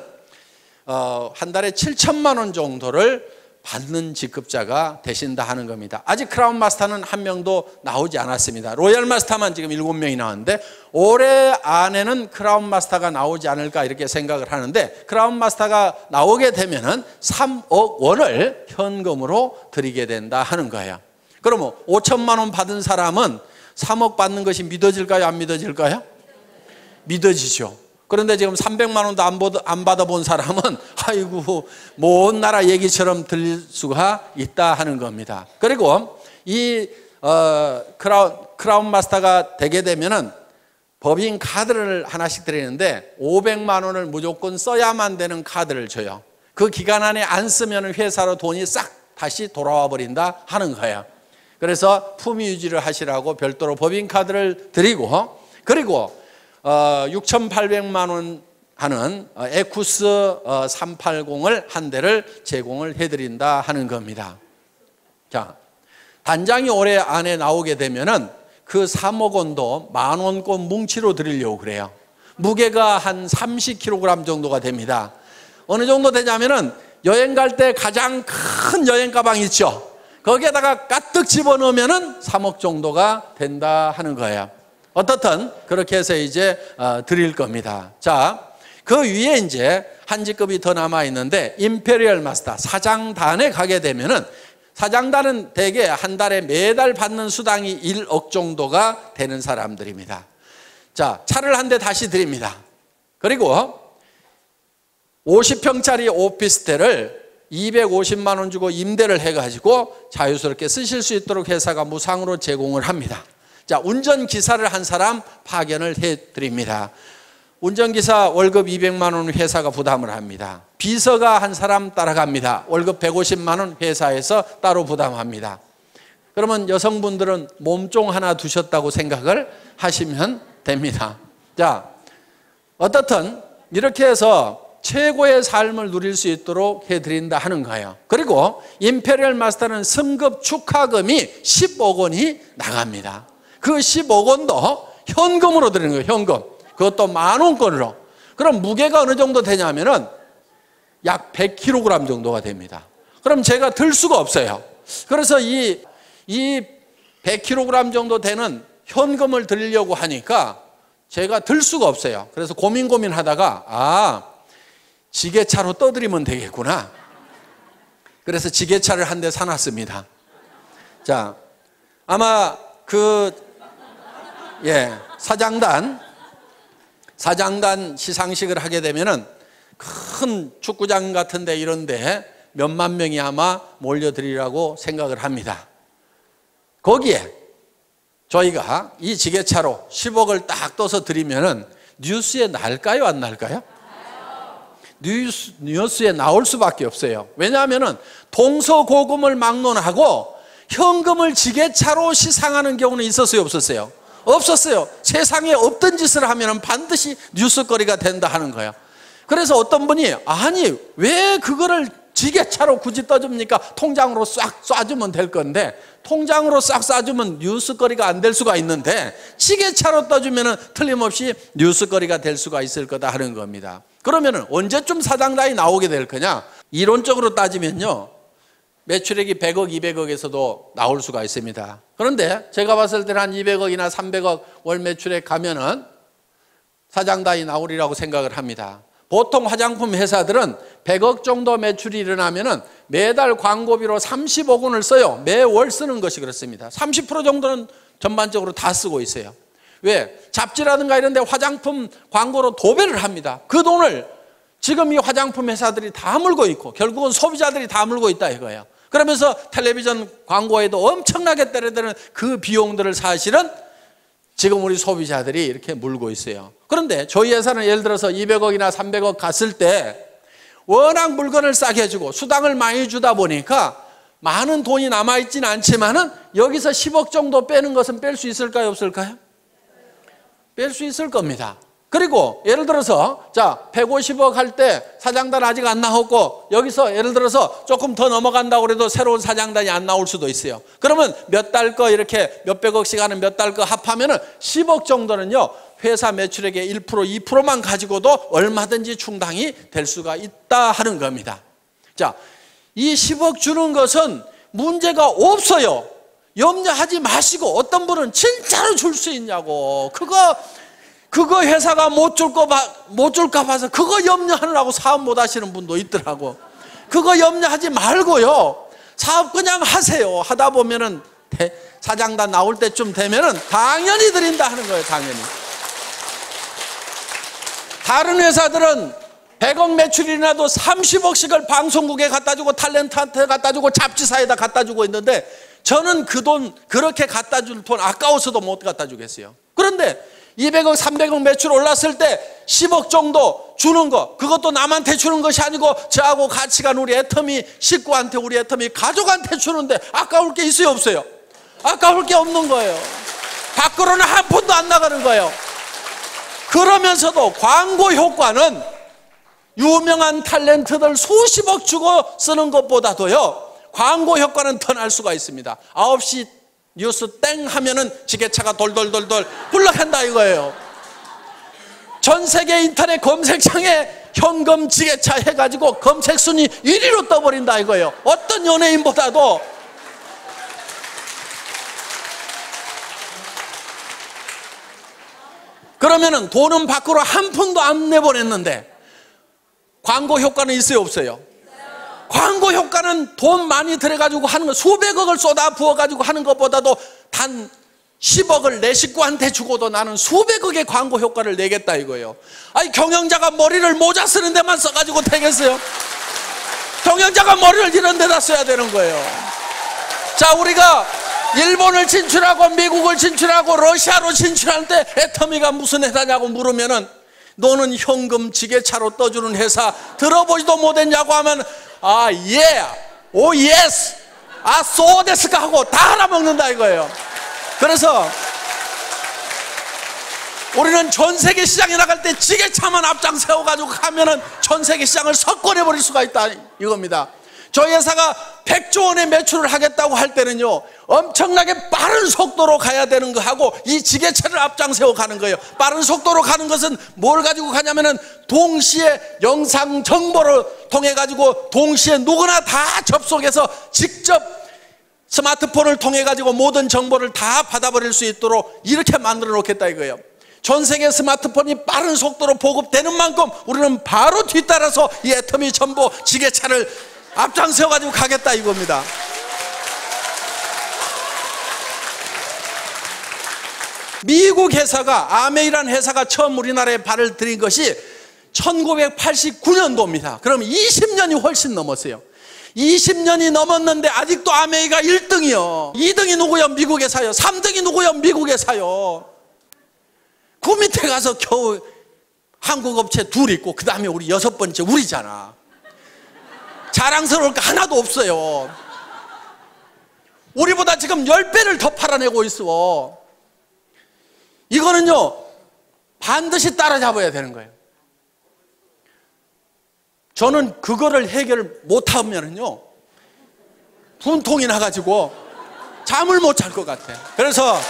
한 달에 7천만 원 정도를 받는 직급자가 되신다 하는 겁니다. 아직 크라운 마스터는 한 명도 나오지 않았습니다. 로얄 마스터만 지금 7명이 나왔는데 올해 안에는 크라운 마스터가 나오지 않을까 이렇게 생각을 하는데, 크라운 마스터가 나오게 되면은 3억 원을 현금으로 드리게 된다 하는 거예요. 그러면 5천만 원 받은 사람은 3억 받는 것이 믿어질까요? 안 믿어질까요? 믿어지죠. 그런데 지금 300만 원도 안 받아본 사람은 아이고 먼 나라 얘기처럼 들릴 수가 있다 하는 겁니다. 그리고 이 크라운 마스터가 되게 되면은 법인 카드를 하나씩 드리는데 500만 원을 무조건 써야만 되는 카드를 줘요. 그 기간 안에 안 쓰면 회사로 돈이 싹 다시 돌아와 버린다 하는 거예요. 그래서 품위 유지를 하시라고 별도로 법인 카드를 드리고, 그리고 6,800만 원 하는 에쿠스 380을 한 대를 제공을 해드린다 하는 겁니다. 자, 단장이 올해 안에 나오게 되면은 그 3억 원도 10,000원권 뭉치로 드리려고 그래요. 무게가 한 30kg 정도가 됩니다. 어느 정도 되냐면은 여행 갈 때 가장 큰 여행 가방 있죠. 거기에다가 가득 집어넣으면은 3억 정도가 된다 하는 거예요. 어떻든 그렇게 해서 이제 드릴 겁니다. 자, 그 위에 이제 한 직급이 더 남아 있는데 임페리얼 마스터 사장단에 가게 되면은 사장단은 대개 한 달에 매달 받는 수당이 1억 정도가 되는 사람들입니다. 자, 차를 한 대 다시 드립니다. 그리고 50평짜리 오피스텔을 250만 원 주고 임대를 해가지고 자유스럽게 쓰실 수 있도록 회사가 무상으로 제공을 합니다. 자, 운전기사를 한 사람 파견을 해드립니다. 운전기사 월급 200만 원 회사가 부담을 합니다. 비서가 한 사람 따라갑니다. 월급 150만 원 회사에서 따로 부담합니다. 그러면 여성분들은 몸종 하나 두셨다고 생각을 하시면 됩니다. 자, 어떻든 이렇게 해서 최고의 삶을 누릴 수 있도록 해드린다 하는 거예요. 그리고 임페리얼 마스터는 승급 축하금이 10억 원이 나갑니다. 그 10억 원도 현금으로 드리는 거예요. 현금. 그것도 10,000원권으로. 그럼 무게가 어느 정도 되냐면은 약 100kg 정도가 됩니다. 그럼 제가 들 수가 없어요. 그래서 이 100kg 정도 되는 현금을 드리려고 하니까 제가 들 수가 없어요. 그래서 고민하다가 지게차로 떠드리면 되겠구나. 그래서 지게차를 한 대 사놨습니다. 자, 아마 사장단 시상식을 하게 되면은 큰 축구장 같은데 이런데 몇만 명이 아마 몰려들이라고 생각을 합니다. 거기에 저희가 이 지게차로 10억을 딱 떠서 드리면은 뉴스에 날까요, 안 날까요? 뉴스에 나올 수밖에 없어요. 왜냐하면은 동서고금을 막론하고 현금을 지게차로 시상하는 경우는 있었어요, 없었어요? 없었어요. 세상에 없던 짓을 하면 반드시 뉴스거리가 된다 하는 거예요. 그래서 어떤 분이 아니 왜 그거를 지게차로 굳이 떠줍니까? 통장으로 싹 쏴주면 될 건데 통장으로 싹 쏴주면 뉴스거리가 안 될 수가 있는데 지게차로 떠주면 틀림없이 뉴스거리가 될 수가 있을 거다 하는 겁니다. 그러면 언제쯤 사장단이 나오게 될 거냐? 이론적으로 따지면요, 매출액이 100억, 200억에서도 나올 수가 있습니다. 그런데 제가 봤을 때는 한 200억이나 300억 월 매출액 가면은 사장단이 나오리라고 생각을 합니다. 보통 화장품 회사들은 100억 정도 매출이 일어나면은 매달 광고비로 30억 원을 써요. 매월 쓰는 것이 그렇습니다. 30% 정도는 전반적으로 다 쓰고 있어요. 왜? 잡지라든가 이런 데 화장품 광고로 도배를 합니다. 그 돈을 지금 이 화장품 회사들이 다 물고 있고 결국은 소비자들이 다 물고 있다 이거예요. 그러면서 텔레비전 광고에도 엄청나게 때려드는 그 비용들을 사실은 지금 우리 소비자들이 이렇게 물고 있어요. 그런데 저희 회사는 예를 들어서 200억이나 300억 갔을 때 워낙 물건을 싸게 주고 수당을 많이 주다 보니까 많은 돈이 남아있지는 않지만은 여기서 10억 정도 빼는 것은 뺄 수 있을까요, 없을까요? 뺄 수 있을 겁니다. 그리고 예를 들어서 자 150억 할 때 사장단 아직 안 나왔고 여기서 예를 들어서 조금 더 넘어간다고 해도 새로운 사장단이 안 나올 수도 있어요. 그러면 몇 달 거 이렇게 몇백억씩 하는 몇 달 거 합하면은 10억 정도는요 회사 매출액의 1% 2%만 가지고도 얼마든지 충당이 될 수가 있다 하는 겁니다. 자, 이 10억 주는 것은 문제가 없어요. 염려하지 마시고, 어떤 분은 진짜로 줄 수 있냐고, 그거 회사가 못 줄까 봐서 그거 염려하느라고 사업 못 하시는 분도 있더라고. 그거 염려하지 말고요, 사업 그냥 하세요. 하다 보면은 사장단 나올 때쯤 되면은 당연히 드린다 하는 거예요. 당연히. 다른 회사들은 100억 매출이 나도 30억씩을 방송국에 갖다 주고 탤런트한테 갖다 주고 잡지사에다 갖다 주고 있는데 저는 그 돈, 그렇게 갖다 줄 돈 아까워서도 못 갖다 주겠어요. 그런데 200억 300억 매출 올랐을 때 10억 정도 주는 거, 그것도 남한테 주는 것이 아니고 저하고 같이 간 우리 애터미 식구한테, 우리 애터미 가족한테 주는데 아까울 게 있어요, 없어요? 아까울 게 없는 거예요. 밖으로는 한 푼도 안 나가는 거예요. 그러면서도 광고 효과는 유명한 탤런트들 수십억 주고 쓰는 것보다도요 광고 효과는 더 날 수가 있습니다. 9시 뉴스 땡 하면은 지게차가 돌돌돌돌 굴러간다 이거예요. 전 세계 인터넷 검색창에 현금 지게차 해가지고 검색 순위 1위로 떠버린다 이거예요. 어떤 연예인보다도. 그러면은 돈은 밖으로 한 푼도 안 내보냈는데 광고 효과는 있어요, 없어요? 광고 효과는 돈 많이 들여가지고 하는 거, 수백억을 쏟아 부어가지고 하는 것보다도 단 10억을 내 식구한테 주고도 나는 수백억의 광고 효과를 내겠다 이거예요. 아니, 경영자가 머리를 모자 쓰는 데만 써가지고 되겠어요? 경영자가 머리를 이런 데다 써야 되는 거예요. 자, 우리가 일본을 진출하고 미국을 진출하고 러시아로 진출할 때 애터미가 무슨 회사냐고 물으면은 너는 현금 지게차로 떠주는 회사 들어보지도 못했냐고 하면 아, 예, 오, 예스, 아, 소데스까 하고 다 알아먹는다 이거예요. 그래서 우리는 전 세계 시장에 나갈 때 지게차만 앞장 세워가지고 가면은 전 세계 시장을 석권해버릴 수가 있다 이겁니다. 저희 회사가 100조 원의 매출을 하겠다고 할 때는요, 엄청나게 빠른 속도로 가야 되는 거하고 이 지게차를 앞장 세워 가는 거예요. 빠른 속도로 가는 것은 뭘 가지고 가냐면은 동시에 영상 정보를 통해 가지고 동시에 누구나 다 접속해서 직접 스마트폰을 통해 가지고 모든 정보를 다 받아버릴 수 있도록 이렇게 만들어 놓겠다 이거예요. 전 세계 스마트폰이 빠른 속도로 보급되는 만큼 우리는 바로 뒤따라서 이 애터미 정보 지게차를 앞장서 가지고 가겠다 이겁니다. 미국 회사가 아메이라는 회사가 처음 우리나라에 발을 들인 것이 1989년도입니다. 그럼 20년이 훨씬 넘었어요. 20년이 넘었는데 아직도 아메이가 1등이요. 2등이 누구요? 미국 회사요. 3등이 누구요? 미국 회사요. 그 밑에 가서 겨우 한국 업체 둘 있고 그 다음에 우리 6번째 우리잖아. 자랑스러울 거 하나도 없어요. 우리보다 지금 10배를 더 팔아내고 있어. 이거는요, 반드시 따라잡아야 되는 거예요. 저는 그거를 해결 못하면은요, 분통이 나가지고 잠을 못 잘 것 같아요. 그래서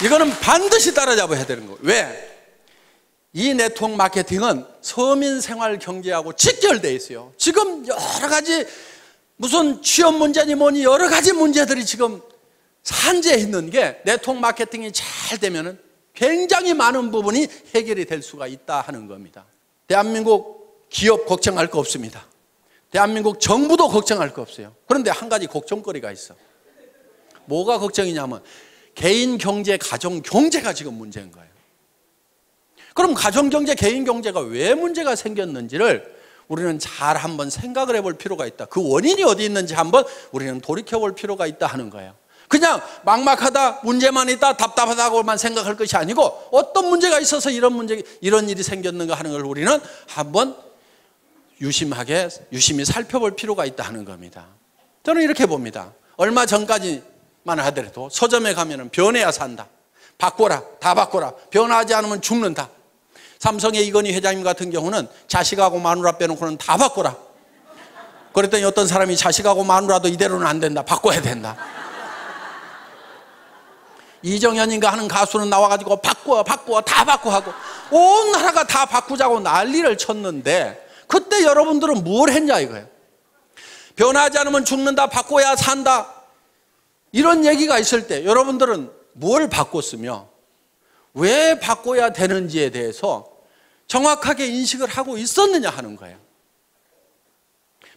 이거는 반드시 따라잡아야 되는 거예요. 왜? 이 네트워크 마케팅은 서민 생활 경제하고 직결되어 있어요. 지금 여러 가지 무슨 취업 문제니 뭐니 여러 가지 문제들이 지금 산재해 있는 게 네트워크 마케팅이 잘 되면은 굉장히 많은 부분이 해결이 될 수가 있다 하는 겁니다. 대한민국 기업 걱정할 거 없습니다. 대한민국 정부도 걱정할 거 없어요. 그런데 한 가지 걱정거리가 있어. 뭐가 걱정이냐면 개인 경제, 가정 경제가 지금 문제인 거예요. 그럼 가정 경제, 개인 경제가 왜 문제가 생겼는지를 우리는 잘 한번 생각을 해볼 필요가 있다. 그 원인이 어디 있는지 한번 우리는 돌이켜볼 필요가 있다 하는 거예요. 그냥 막막하다, 문제만 있다, 답답하다고만 생각할 것이 아니고 어떤 문제가 있어서 이런 일이 생겼는가 하는 걸 우리는 한번 유심히 살펴볼 필요가 있다 하는 겁니다. 저는 이렇게 봅니다. 얼마 전까지만 하더라도 서점에 가면은 변해야 산다. 바꿔라, 다 바꿔라. 변하지 않으면 죽는다. 삼성의 이건희 회장님 같은 경우는 자식하고 마누라 빼놓고는 다 바꿔라. 그랬더니 어떤 사람이 자식하고 마누라도 이대로는 안 된다. 바꿔야 된다. 이정현인가 하는 가수는 나와가지고 바꿔 다 바꿔 하고 온 나라가 다 바꾸자고 난리를 쳤는데 그때 여러분들은 뭘 했냐 이거예요. 변하지 않으면 죽는다, 바꿔야 산다, 이런 얘기가 있을 때 여러분들은 뭘 바꿨으며 왜 바꿔야 되는지에 대해서 정확하게 인식을 하고 있었느냐 하는 거예요.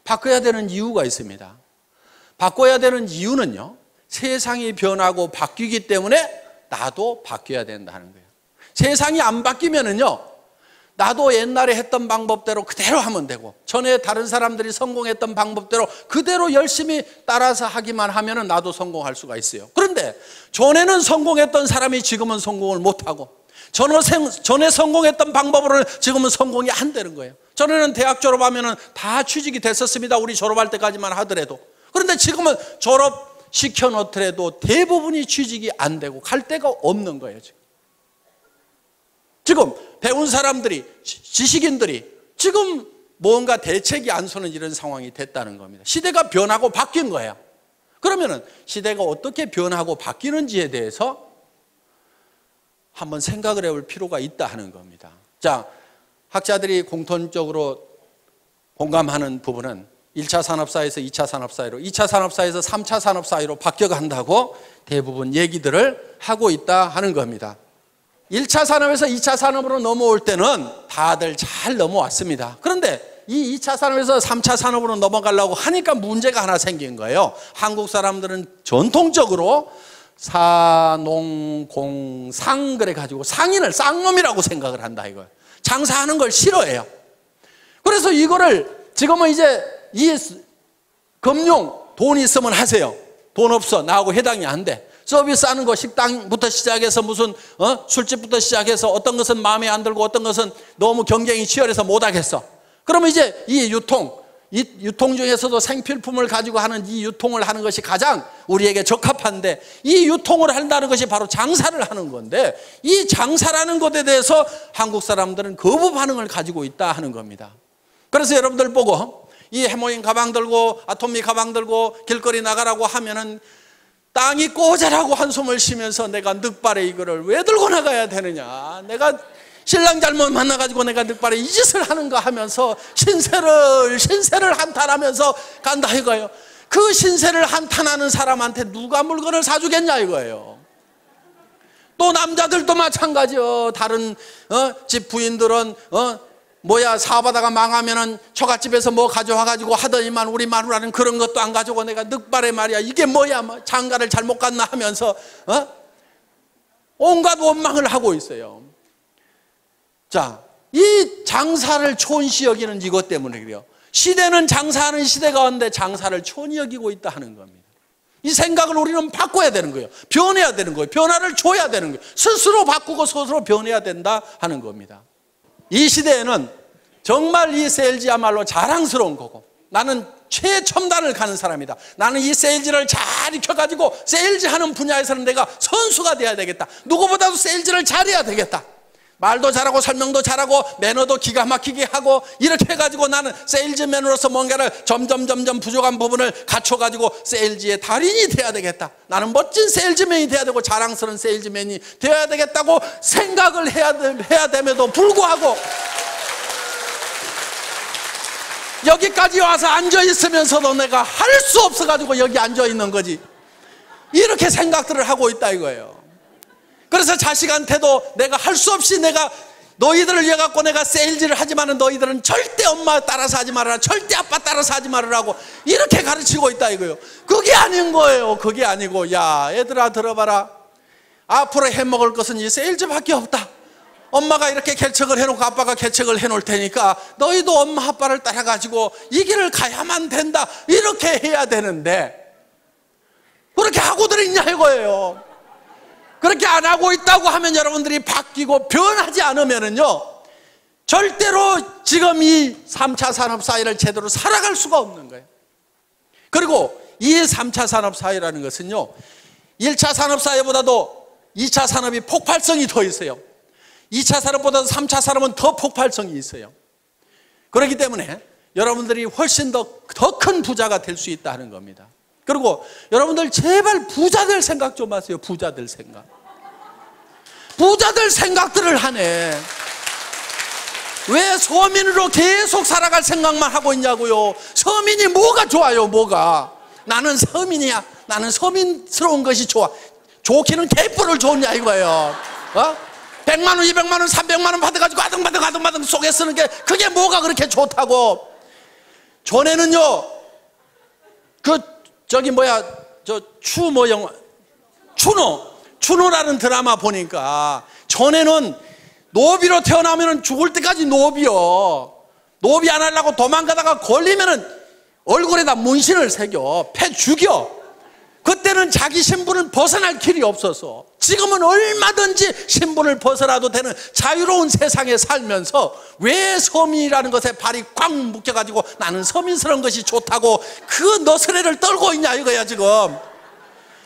바꿔야 되는 이유가 있습니다. 바꿔야 되는 이유는요, 세상이 변하고 바뀌기 때문에 나도 바뀌어야 된다는 거예요. 세상이 안 바뀌면은요, 나도 옛날에 했던 방법대로 그대로 하면 되고 전에 다른 사람들이 성공했던 방법대로 그대로 열심히 따라서 하기만 하면은 나도 성공할 수가 있어요. 그런데 전에는 성공했던 사람이 지금은 성공을 못하고 전에 성공했던 방법으로는 지금은 성공이 안 되는 거예요. 전에는 대학 졸업하면은 다 취직이 됐었습니다. 우리 졸업할 때까지만 하더라도. 그런데 지금은 졸업시켜 놓더라도 대부분이 취직이 안 되고 갈 데가 없는 거예요. 지금 배운 사람들이, 지식인들이 지금 뭔가 대책이 안 서는 이런 상황이 됐다는 겁니다. 시대가 변하고 바뀐 거예요. 그러면은 시대가 어떻게 변하고 바뀌는지에 대해서 한번 생각을 해볼 필요가 있다 하는 겁니다. 자, 학자들이 공통적으로 공감하는 부분은 1차 산업사회에서 2차 산업사회로, 2차 산업사회에서 3차 산업사회로 바뀌어간다고 대부분 얘기들을 하고 있다 하는 겁니다. 1차 산업에서 2차 산업으로 넘어올 때는 다들 잘 넘어왔습니다. 그런데 이 2차 산업에서 3차 산업으로 넘어가려고 하니까 문제가 하나 생긴 거예요. 한국 사람들은 전통적으로 사농공상 그래가지고 상인을 쌍놈이라고 생각을 한다 이거예요. 장사하는 걸 싫어해요. 그래서 이거를 지금은 이제 이 금융 돈 있으면 하세요. 돈 없어 나하고 해당이 안 돼. 서비스하는 거 식당부터 시작해서 무슨 술집부터 시작해서 어떤 것은 마음에 안 들고 어떤 것은 너무 경쟁이 치열해서 못 하겠어. 그러면 이제 이 유통 중에서도 생필품을 가지고 하는 이 유통을 하는 것이 가장 우리에게 적합한데, 이 유통을 한다는 것이 바로 장사를 하는 건데, 이 장사라는 것에 대해서 한국 사람들은 거부 반응을 가지고 있다 하는 겁니다. 그래서 여러분들 보고 이 해모인 가방 들고 아토미 가방 들고 길거리 나가라고 하면은 땅이 꼬자라고 한숨을 쉬면서 내가 늑발에 이거를 왜 들고 나가야 되느냐, 내가 신랑 잘못 만나가지고 내가 늑발에 이 짓을 하는가 하면서 신세를 한탄하면서 간다 이거예요. 그 신세를 한탄하는 사람한테 누가 물건을 사주겠냐 이거예요. 또 남자들도 마찬가지요. 다른 집 부인들은 사업하다가 망하면은 처갓집에서 뭐 가져와가지고 하더니만 우리 마누라는 그런 것도 안 가지고 내가 늑발에 말이야 이게 뭐야 장가를 잘못 갔나 하면서 온갖 원망을 하고 있어요. 자, 이 장사를 촌시 여기는 이것 때문에 그래요. 시대는 장사하는 시대가 왔는데 장사를 촌히 여기고 있다 하는 겁니다. 이 생각을 우리는 바꿔야 되는 거예요. 변해야 되는 거예요. 변화를 줘야 되는 거예요. 스스로 바꾸고 스스로 변해야 된다 하는 겁니다. 이 시대에는 정말 이 세일즈야말로 자랑스러운 거고, 나는 최첨단을 가는 사람이다. 나는 이 세일즈를 잘 익혀가지고 세일즈하는 분야에서는 내가 선수가 돼야 되겠다. 누구보다도 세일즈를 잘해야 되겠다. 말도 잘하고 설명도 잘하고 매너도 기가 막히게 하고 이렇게 해가지고 나는 세일즈맨으로서 뭔가를 점점 부족한 부분을 갖춰가지고 세일즈의 달인이 돼야 되겠다. 나는 멋진 세일즈맨이 돼야 되고 자랑스러운 세일즈맨이 되어야 되겠다고 생각을 해야 됨에도 불구하고 여기까지 와서 앉아있으면서도 내가 할 수 없어가지고 여기 앉아있는 거지. 이렇게 생각들을 하고 있다 이거예요. 그래서 자식한테도 내가 할 수 없이 내가 너희들을 위해 갖고 내가 세일즈를 하지만은 너희들은 절대 엄마 따라서 하지 말아라, 절대 아빠 따라서 하지 말으라고 이렇게 가르치고 있다 이거예요. 그게 아닌 거예요. 그게 아니고, 야 얘들아 들어봐라. 앞으로 해먹을 것은 이 세일즈밖에 없다. 엄마가 이렇게 개척을 해놓고 아빠가 개척을 해놓을 테니까 너희도 엄마 아빠를 따라가지고 이 길을 가야만 된다. 이렇게 해야 되는데 그렇게 하고들 있냐 이거예요. 그렇게 안 하고 있다고 하면 여러분들이 바뀌고 변하지 않으면은요, 절대로 지금 이 3차 산업 사회를 제대로 살아갈 수가 없는 거예요. 그리고 이 3차 산업 사회라는 것은요, 1차 산업 사회보다도 2차 산업이 폭발성이 더 있어요. 2차 산업보다도 3차 산업은 더 폭발성이 있어요. 그렇기 때문에 여러분들이 훨씬 더 큰 부자가 될 수 있다는 겁니다. 그리고 여러분들 제발 부자들 생각 좀 하세요. 부자들 생각. 부자들 생각들을 하네. 왜 서민으로 계속 살아갈 생각만 하고 있냐고요. 서민이 뭐가 좋아요, 뭐가. 나는 서민이야. 나는 서민스러운 것이 좋아. 좋기는 개뿔을 좋냐 이거예요. 100만 원, 200만 원, 300만 원 받아가지고 아등바등 속에 쓰는 게 그게 뭐가 그렇게 좋다고. 전에는요, 추노라는 드라마 보니까 전에는 노비로 태어나면 죽을 때까지 노비요. 노비 안 하려고 도망가다가 걸리면은 얼굴에다 문신을 새겨 패 죽여. 그때는 자기 신분을 벗어날 길이 없어서, 지금은 얼마든지 신분을 벗어나도 되는 자유로운 세상에 살면서 왜 서민이라는 것에 발이 꽉 묶여가지고 나는 서민스러운 것이 좋다고 그 너스레를 떨고 있냐 이거야 지금.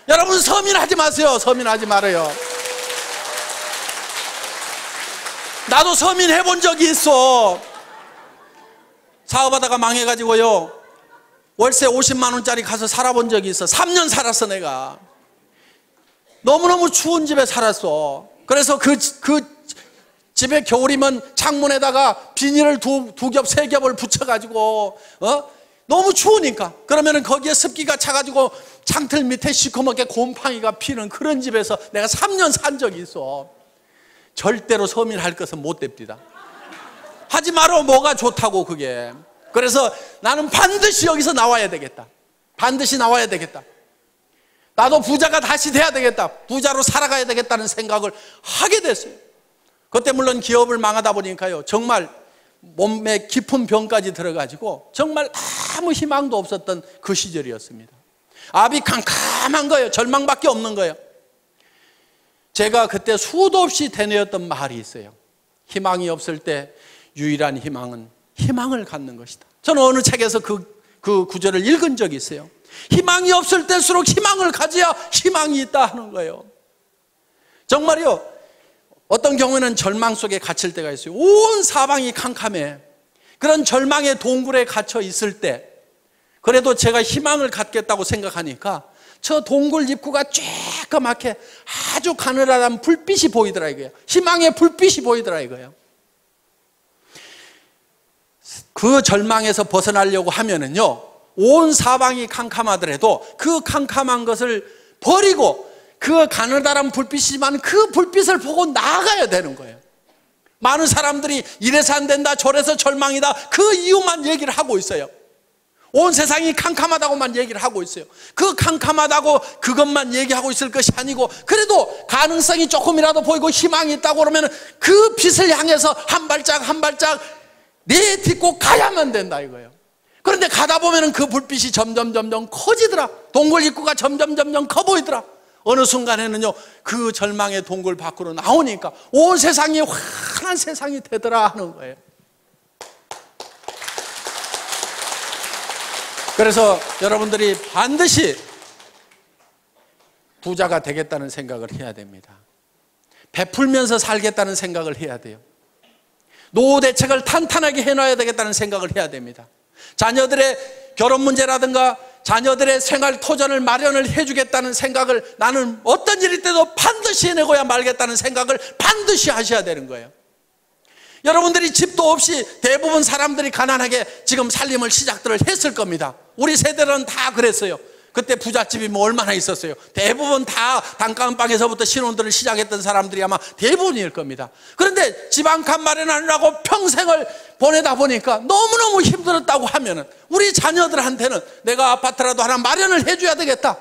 여러분 서민하지 마세요. 서민하지 말아요. 나도 서민 해본 적이 있어. 사업하다가 망해가지고요, 월세 50만 원짜리 가서 살아본 적이 있어. 3년 살았어 내가. 너무너무 추운 집에 살았어. 그래서 그 집에 겨울이면 창문에다가 비닐을 두 겹, 세 겹을 붙여가지고 너무 추우니까, 그러면은 거기에 습기가 차가지고 창틀 밑에 시커멓게 곰팡이가 피는 그런 집에서 내가 3년 산 적이 있어. 절대로 서민할 것은 못 됩니다. 하지 마라. 뭐가 좋다고 그게. 그래서 나는 반드시 여기서 나와야 되겠다. 반드시 나와야 되겠다. 나도 부자가 다시 돼야 되겠다. 부자로 살아가야 되겠다는 생각을 하게 됐어요. 그때 물론 기업을 망하다 보니까요, 정말 몸에 깊은 병까지 들어가지고 정말 아무 희망도 없었던 그 시절이었습니다. 앞이 캄캄한 거예요. 절망밖에 없는 거예요. 제가 그때 수도 없이 되뇌었던 말이 있어요. 희망이 없을 때 유일한 희망은 희망을 갖는 것이다. 저는 어느 책에서 그 구절을 읽은 적이 있어요. 희망이 없을 때일수록 희망을 가져야 희망이 있다 하는 거예요. 정말요, 어떤 경우에는 절망 속에 갇힐 때가 있어요. 온 사방이 캄캄해. 그런 절망의 동굴에 갇혀 있을 때 그래도 제가 희망을 갖겠다고 생각하니까 저 동굴 입구가 쬐끄맣게 아주 가느다란 불빛이 보이더라 이거예요. 희망의 불빛이 보이더라 이거예요. 그 절망에서 벗어나려고 하면은요, 온 사방이 캄캄하더라도 그 캄캄한 것을 버리고 그 가느다란 불빛이지만 그 불빛을 보고 나아가야 되는 거예요. 많은 사람들이 이래서 안 된다, 저래서 절망이다, 그 이유만 얘기를 하고 있어요. 온 세상이 캄캄하다고만 얘기를 하고 있어요. 그 캄캄하다고 그것만 얘기하고 있을 것이 아니고, 그래도 가능성이 조금이라도 보이고 희망이 있다고 그러면 그 빛을 향해서 한 발짝 한 발짝 내딛고 가야만 된다 이거예요. 그런데 가다 보면 그 불빛이 점점 커지더라. 동굴 입구가 점점 커 보이더라. 어느 순간에는요, 그 절망의 동굴 밖으로 나오니까 온 세상이 환한 세상이 되더라 하는 거예요. 그래서 여러분들이 반드시 부자가 되겠다는 생각을 해야 됩니다. 베풀면서 살겠다는 생각을 해야 돼요. 노후 대책을 탄탄하게 해놔야 되겠다는 생각을 해야 됩니다. 자녀들의 결혼 문제라든가 자녀들의 생활 토전을 마련을 해주겠다는 생각을 나는 어떤 일일 때도 반드시 해내고야 말겠다는 생각을 반드시 하셔야 되는 거예요. 여러분들이 집도 없이 대부분 사람들이 가난하게 지금 살림을 시작들을 했을 겁니다. 우리 세대는 다 그랬어요. 그때 부잣집이 뭐 얼마나 있었어요. 대부분 다 단칸방에서부터 신혼들을 시작했던 사람들이 아마 대부분일 겁니다. 그런데 집 한 칸 마련하느라고 평생을 보내다 보니까 너무너무 힘들었다고 하면은 우리 자녀들한테는 내가 아파트라도 하나 마련을 해줘야 되겠다,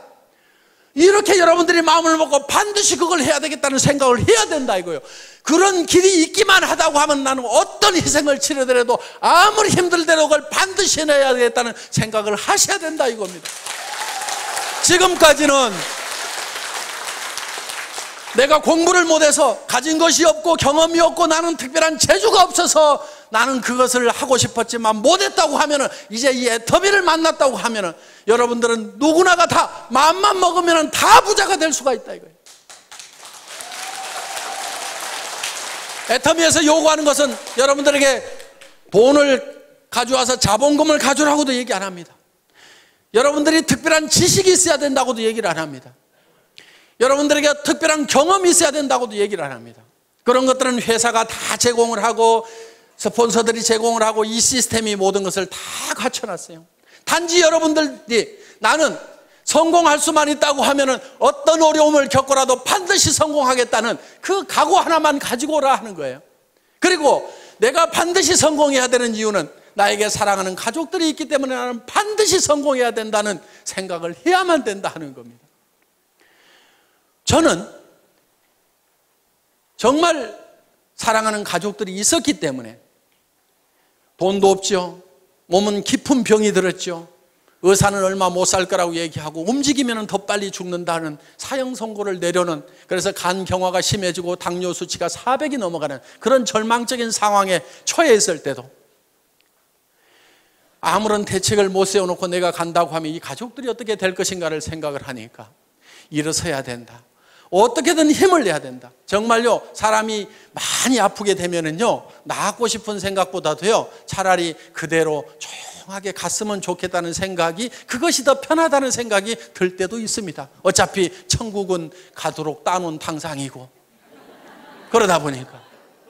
이렇게 여러분들이 마음을 먹고 반드시 그걸 해야 되겠다는 생각을 해야 된다 이거예요. 그런 길이 있기만 하다고 하면 나는 어떤 희생을 치르더라도 아무리 힘들더라도 그걸 반드시 해내야 되겠다는 생각을 하셔야 된다 이겁니다. 지금까지는 내가 공부를 못해서 가진 것이 없고 경험이 없고 나는 특별한 재주가 없어서 나는 그것을 하고 싶었지만 못했다고 하면은, 이제 이 애터미를 만났다고 하면은 여러분들은 누구나가 다 마음만 먹으면 다 부자가 될 수가 있다 이거예요. 애터미에서 요구하는 것은 여러분들에게 돈을 가져와서 자본금을 가져오라고도 얘기 안 합니다. 여러분들이 특별한 지식이 있어야 된다고도 얘기를 안 합니다. 여러분들에게 특별한 경험이 있어야 된다고도 얘기를 안 합니다. 그런 것들은 회사가 다 제공을 하고 스폰서들이 제공을 하고 이 시스템이 모든 것을 다 갖춰놨어요. 단지 여러분들이 나는 성공할 수만 있다고 하면은 어떤 어려움을 겪고라도 반드시 성공하겠다는 그 각오 하나만 가지고 오라 하는 거예요. 그리고 내가 반드시 성공해야 되는 이유는 나에게 사랑하는 가족들이 있기 때문에 나는 반드시 성공해야 된다는 생각을 해야만 된다 하는 겁니다. 저는 정말 사랑하는 가족들이 있었기 때문에 돈도 없죠. 몸은 깊은 병이 들었죠. 의사는 얼마 못 살 거라고 얘기하고 움직이면 더 빨리 죽는다는 사형 선고를 내려는, 그래서 간 경화가 심해지고 당뇨 수치가 400이 넘어가는 그런 절망적인 상황에 처해 있을 때도 아무런 대책을 못 세워놓고 내가 간다고 하면 이 가족들이 어떻게 될 것인가를 생각을 하니까 일어서야 된다. 어떻게든 힘을 내야 된다. 정말요, 사람이 많이 아프게 되면은요, 나았고 싶은 생각보다도요, 차라리 그대로 조용하게 갔으면 좋겠다는 생각이, 그것이 더 편하다는 생각이 들 때도 있습니다. 어차피 천국은 가도록 따놓은 탕상이고, 그러다 보니까.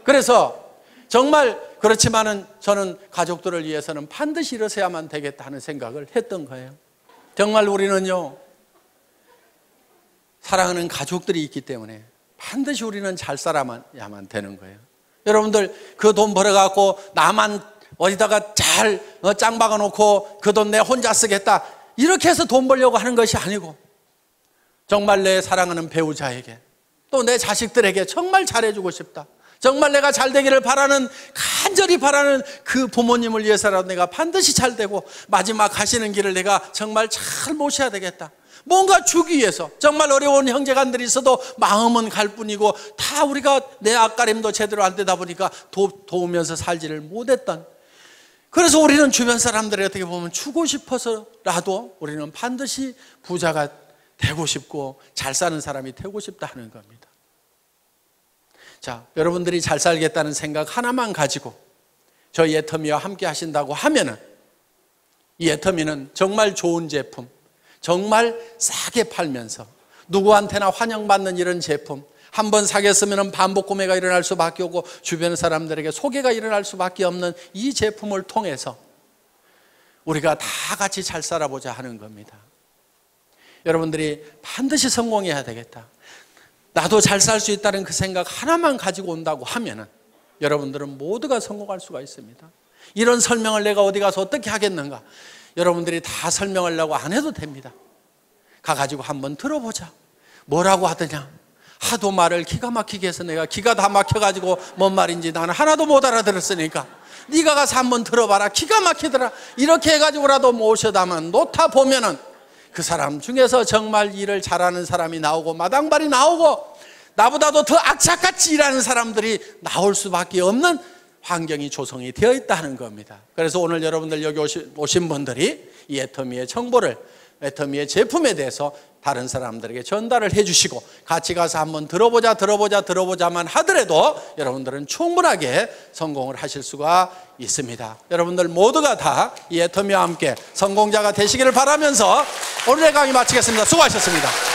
그래서 정말 그렇지만은 저는 가족들을 위해서는 반드시 일어서야만 되겠다 하는 생각을 했던 거예요. 정말 우리는요, 사랑하는 가족들이 있기 때문에 반드시 우리는 잘 살아야만 되는 거예요. 여러분들 그 돈 벌어갖고 나만 어디다가 잘 짱 박아놓고 그 돈 내 혼자 쓰겠다 이렇게 해서 돈 벌려고 하는 것이 아니고 정말 내 사랑하는 배우자에게 또 내 자식들에게 정말 잘해주고 싶다. 정말 내가 잘 되기를 바라는 간절히 바라는 그 부모님을 위해서라도 내가 반드시 잘 되고 마지막 가시는 길을 내가 정말 잘 모셔야 되겠다. 뭔가 주기 위해서 정말 어려운 형제간들이 있어도 마음은 갈 뿐이고 다 우리가 내 앞가림도 제대로 안 되다 보니까 도우면서 살지를 못했던, 그래서 우리는 주변 사람들이 어떻게 보면 주고 싶어서라도 우리는 반드시 부자가 되고 싶고 잘 사는 사람이 되고 싶다 하는 겁니다. 자, 여러분들이 잘 살겠다는 생각 하나만 가지고 저희 애터미와 함께 하신다고 하면은 이 애터미는 정말 좋은 제품, 정말 싸게 팔면서 누구한테나 환영받는 이런 제품, 한번 사겠으면 반복 구매가 일어날 수밖에 없고 주변 사람들에게 소개가 일어날 수밖에 없는 이 제품을 통해서 우리가 다 같이 잘 살아보자 하는 겁니다. 여러분들이 반드시 성공해야 되겠다, 나도 잘 살 수 있다는 그 생각 하나만 가지고 온다고 하면은 여러분들은 모두가 성공할 수가 있습니다. 이런 설명을 내가 어디 가서 어떻게 하겠는가? 여러분들이 다 설명하려고 안 해도 됩니다. 가가지고 한번 들어보자. 뭐라고 하더냐? 하도 말을 기가 막히게 해서 내가 기가 다 막혀가지고 뭔 말인지 나는 하나도 못 알아들었으니까 네가 가서 한번 들어봐라. 기가 막히더라. 이렇게 해가지고라도 모셔다만 놓다 보면은 그 사람 중에서 정말 일을 잘하는 사람이 나오고 마당발이 나오고 나보다도 더 악착같이 일하는 사람들이 나올 수밖에 없는 환경이 조성이 되어 있다는 겁니다. 그래서 오늘 여러분들 여기 오신 분들이 이 애터미의 정보를, 애터미의 제품에 대해서 다른 사람들에게 전달을 해주시고 같이 가서 한번 들어보자만 하더라도 여러분들은 충분하게 성공을 하실 수가 있습니다. 여러분들 모두가 다 이 애터미와 함께 성공자가 되시기를 바라면서 오늘의 강의 마치겠습니다. 수고하셨습니다.